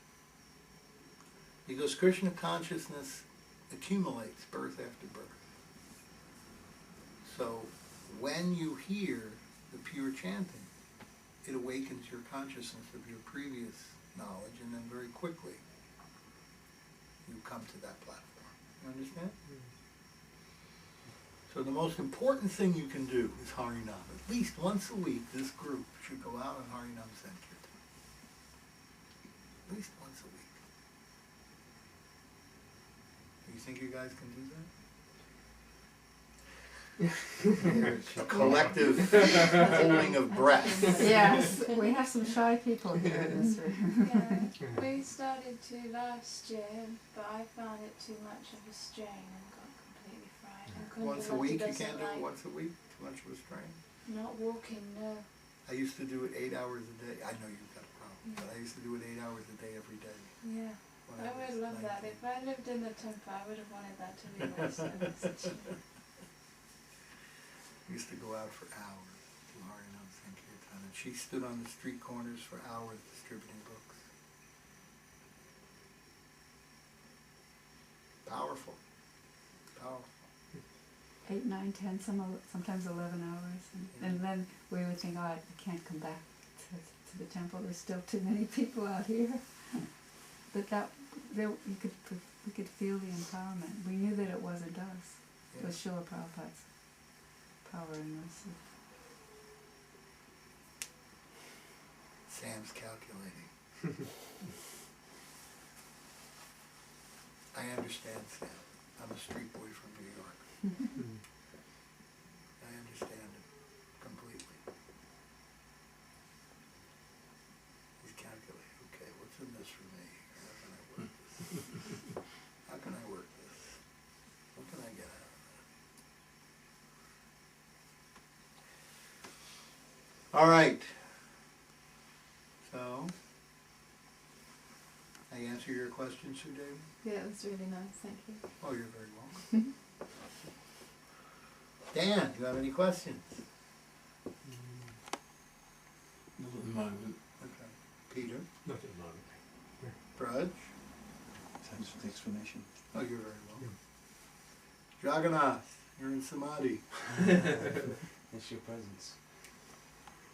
Because Krishna consciousness accumulates birth after birth. So when you hear the pure chanting, it awakens your consciousness of your previous knowledge, and then very quickly you come to that platform. You understand? So the most important thing you can do is Harinam. At least once a week, this group should go out on Harinam Sankirtan. At least once a week. Do you think you guys can do that? A collective holding of breath. Yes, we have some shy people here in this room. Yeah, we started to last year, but I found it too much of a strain and got completely fried. And Once a Kundalini week, you doesn't can't do like it once a week? Too much of a strain? Not walking, no. I used to do it 8 hours a day. I know you've got a problem, but I used to do it 8 hours a day every day. Yeah. When I was would love that. If I lived in the temple, I would have wanted that to be my service. We used to go out for hours to Harinam Sankirtan, and she stood on the street corners for hours distributing books. Powerful. Powerful. 8, 9, 10, sometimes 11 hours. And then we would think, oh, I can't come back to the temple. There's still too many people out here. But we could feel the empowerment. We knew that it wasn't us. It was Srila Prabhupada's power in us. Sam's calculating. I understand Sam. I'm a street boy from New York. I understand him completely. He's calculating, okay, what's in this for me? How can I work this? How can I work this? What can I get out of that? All right. So, I answer your question, Sudhavi? Yeah, it was really nice, thank you. Oh, you're very welcome. Dan, do you have any questions? Not at the moment. Okay. Peter? Not at the moment. Brudge? Thanks for the explanation. Oh, you're very welcome. Jagannath, you're in Samadhi. It's your presence.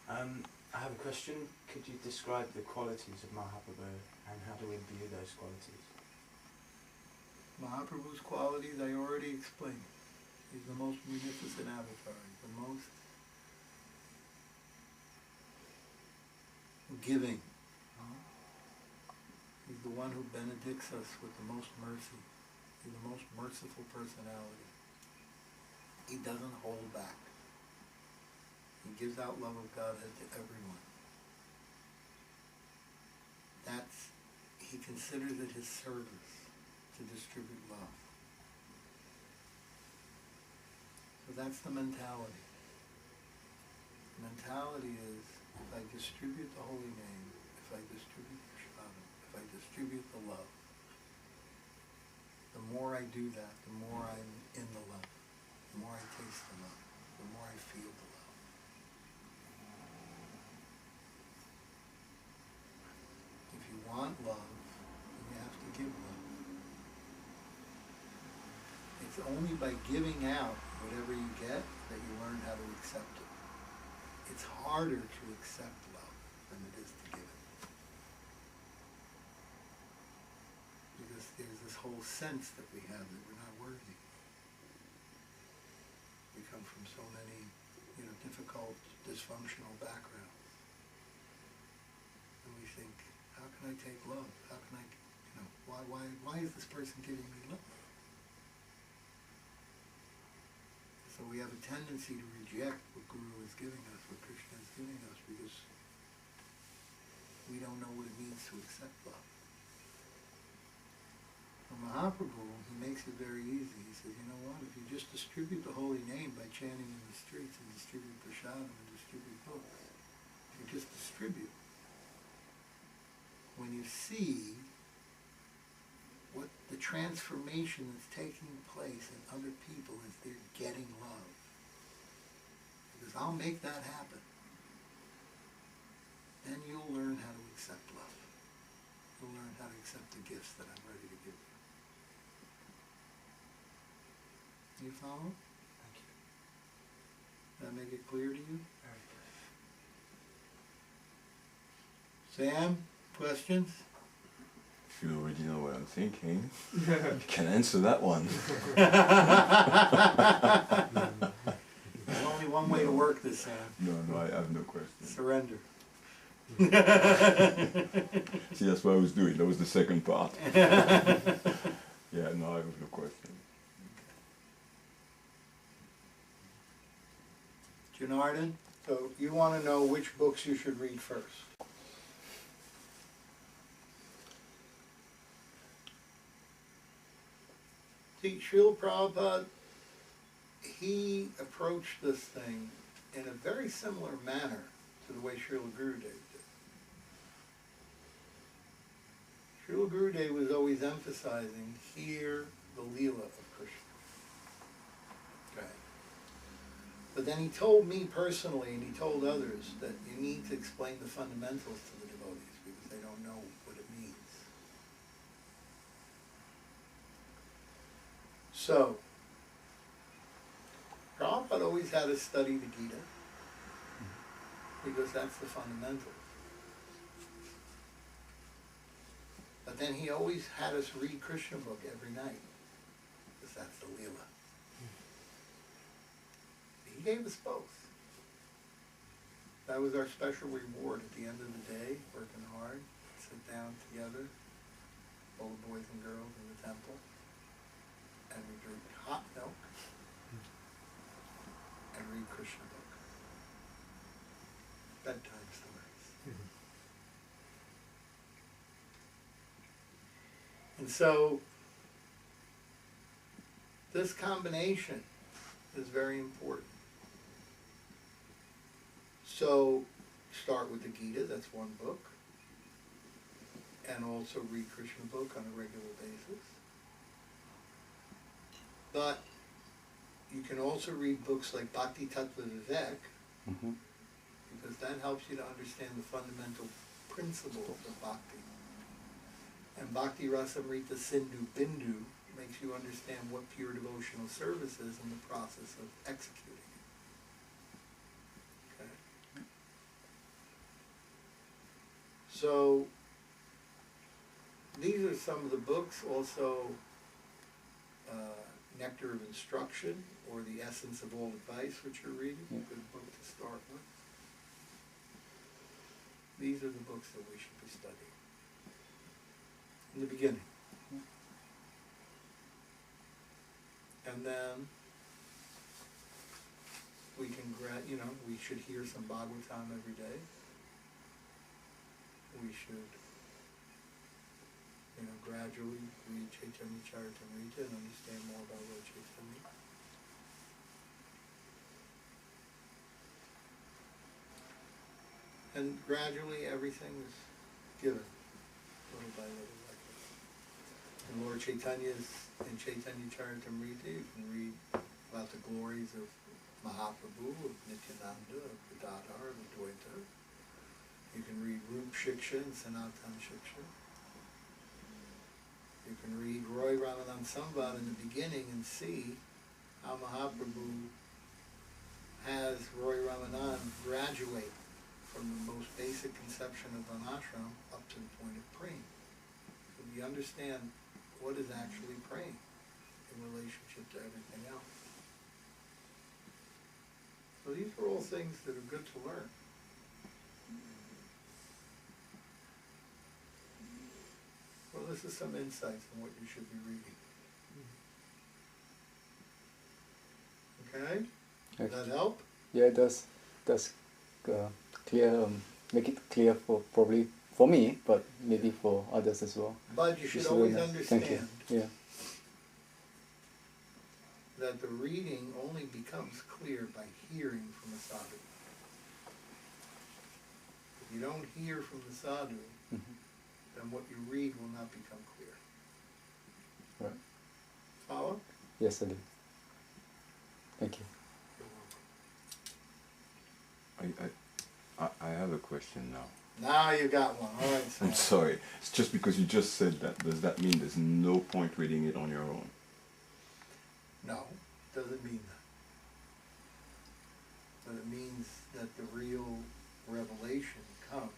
I have a question. Could you describe the qualities of Mahaprabhu and how do we view those qualities? Mahaprabhu's qualities I already explained. He's the most munificent avatar. He's the most giving. He's the one who benedicts us with the most mercy. He's the most merciful personality. He doesn't hold back. He gives out love of Godhead to everyone. He considers it his service to distribute love. So that's the mentality. The mentality is, if I distribute the holy name, if I distribute prashadam, if I distribute the love, the more I do that, the more I'm in the love, the more I taste the love, the more I feel the love. If you want love, then you have to give love. It's only by giving out whatever you get that you learn how to accept it. It's harder to accept love than it is to give it. Because there's this whole sense that we have that we're not worthy. We come from so many, difficult, dysfunctional backgrounds. And we think, how can I take love? How can I, why is this person giving me love? So we have a tendency to reject what Guru is giving us, what Krishna is giving us, because we don't know what it means to accept love. For Mahaprabhu, he makes it very easy. He says, you know what, if you just distribute the holy name by chanting in the streets and distribute prashadam and distribute books, you just distribute. When you see what the transformation that's taking place in other people as they're getting love. Because I'll make that happen. Then you'll learn how to accept love. You'll learn how to accept the gifts that I'm ready to give you. You follow? Thank you. Did that make it clear to you? Very good. Sam, questions? If you already know what I'm thinking, you can answer that one. There's only one way to work this, Sam. No, I have no question. Surrender. See, that's what I was doing. That was the second part. Yeah, no, I have no question. Janardhan, so you want to know which books you should read first. See, Srila Prabhupada, he approached this thing in a very similar manner to the way Srila Gurudev did. Srila Srila Gurudev was always emphasizing, hear the Leela of Krishna. Okay. But then he told me personally, and he told others, that you need to explain the fundamentals to the devotees because they don't know what it means. So, Prabhupada always had us study the Gita because that's the fundamentals. But then he always had us read Krishna book every night because that's the Leela. He gave us both. That was our special reward at the end of the day, working hard, sit down together, all the boys and girls in the temple, and we drink hot milk and read Krishna book. Bedtime stories. And so, this combination is very important. So, start with the Gita, that's one book, and also read Krishna book on a regular basis. But you can also read books like Bhakti Tattva Vivek, because that helps you to understand the fundamental principles of bhakti. And Bhakti Rasamrita Sindhu Bindu makes you understand what pure devotional service is in the process of executing it. Okay. So, these are some of the books. Also, Nectar of Instruction, or The Essence of All Advice, which you're reading, a good book to start with. These are the books that we should be studying in the beginning. And then we can, we should hear some Bhagavatam every day. We should, gradually read Caitanya Charitamrita and understand more about Lord Chaitanya. And gradually everything is given, little by little, like this. And Lord Chaitanya's, in Caitanya Charitamrita, you can read about the glories of Mahaprabhu, of Nityananda, of Gadadhar, of Advaita. You can read Rup Shiksha and Sanatan Shiksha. You can read Roy Ramanand Samvad in the beginning and see how Mahaprabhu has Roy Ramanand graduate from the most basic conception of an ashram up to the point of praying. So we understand what is actually praying in relationship to everything else. So these are all things that are good to learn. Well, this is some insights on what you should be reading. Okay? Does that help? Yeah, it does. Clear, make it clear probably for me, but maybe for others as well. But you should always understand that the reading only becomes clear by hearing from the sadhu. If you don't hear from the sadhu, then what you read will not become clear. Right. Follow? Yes, I do. Thank you. I have a question now. Now you got one. All right, I'm sorry. It's just because you just said that. Does that mean there's no point reading it on your own? No, doesn't mean that. But it means that the real revelation comes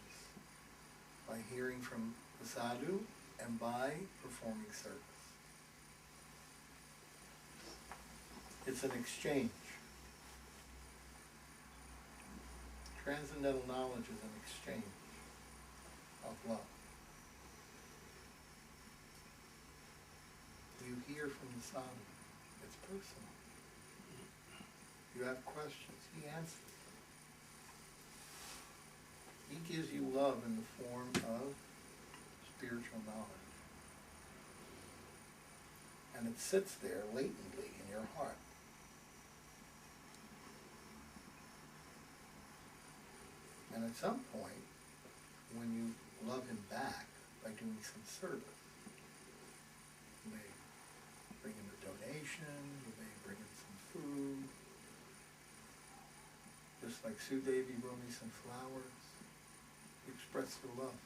by hearing from the sadhu and by performing service. It's an exchange. Transcendental knowledge is an exchange of love. You hear from the sadhu. It's personal. You have questions. He answers them. He gives you love in the form of spiritual knowledge. And it sits there latently in your heart. And at some point, when you love him back by doing some service. You may bring in a donation, you may bring in some food. Just like Sue Devi brought me some flowers. You express your love.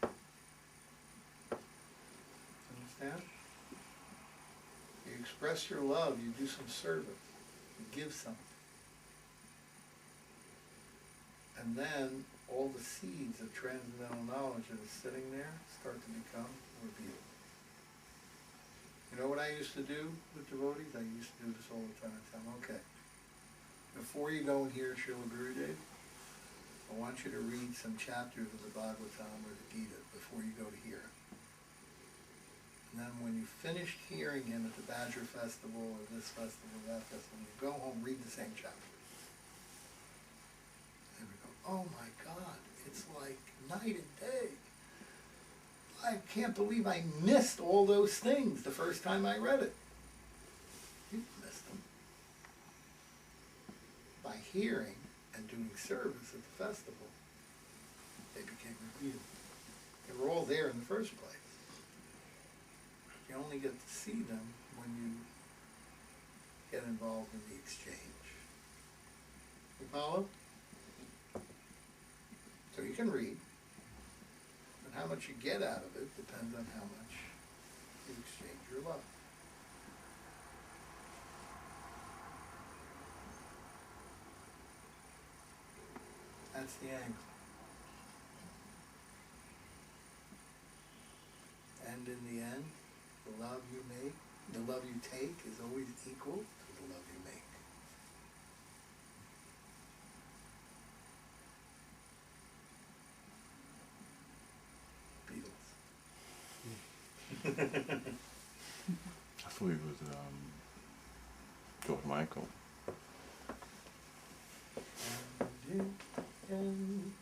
Understand? You express your love, you do some service, you give something. And then all the seeds of transcendental knowledge that is sitting there start to become revealed. You know what I used to do with devotees? I used to do this all the time. I tell them, okay, before you go and hear Srila Gurudev, I want you to read some chapters of the Bhagavatam or the Gita before you go to hear him. And then when you finished hearing him at the Badger Festival or this festival or that festival, you go home, read the same chapter. And we go, oh my God, it's like night and day. I can't believe I missed all those things the first time I read it. You missed them. By hearing and doing service at the festival, they became revealed. They were all there in the first place. You only get to see them when you get involved in the exchange. You follow? So you can read, but how much you get out of it depends on how much you exchange your love. That's the angle. And in the end, the love you make, the love you take is always equal to the love you make. Beatles. I thought it was George Michael. And in the end,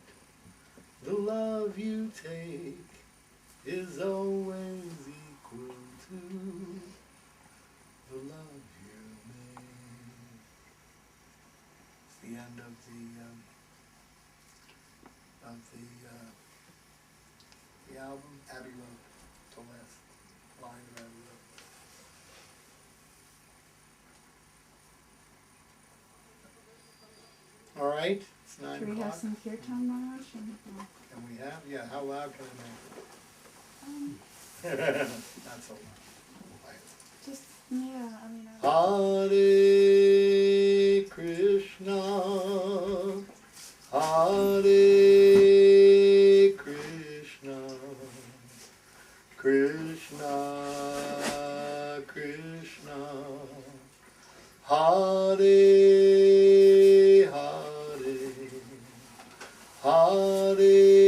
the love you take is always equal to the love you make. It's the end of the album, Abbey Road, the last line of Abbey Road. All right, it's 9 Should we have o'clock. some kirtan, Maharaj? Can we have? Yeah, how loud can I make it? Not so loud. Just, yeah, I mean... Hare Krishna, Hare Krishna, Krishna Krishna, Hare Hare, Hare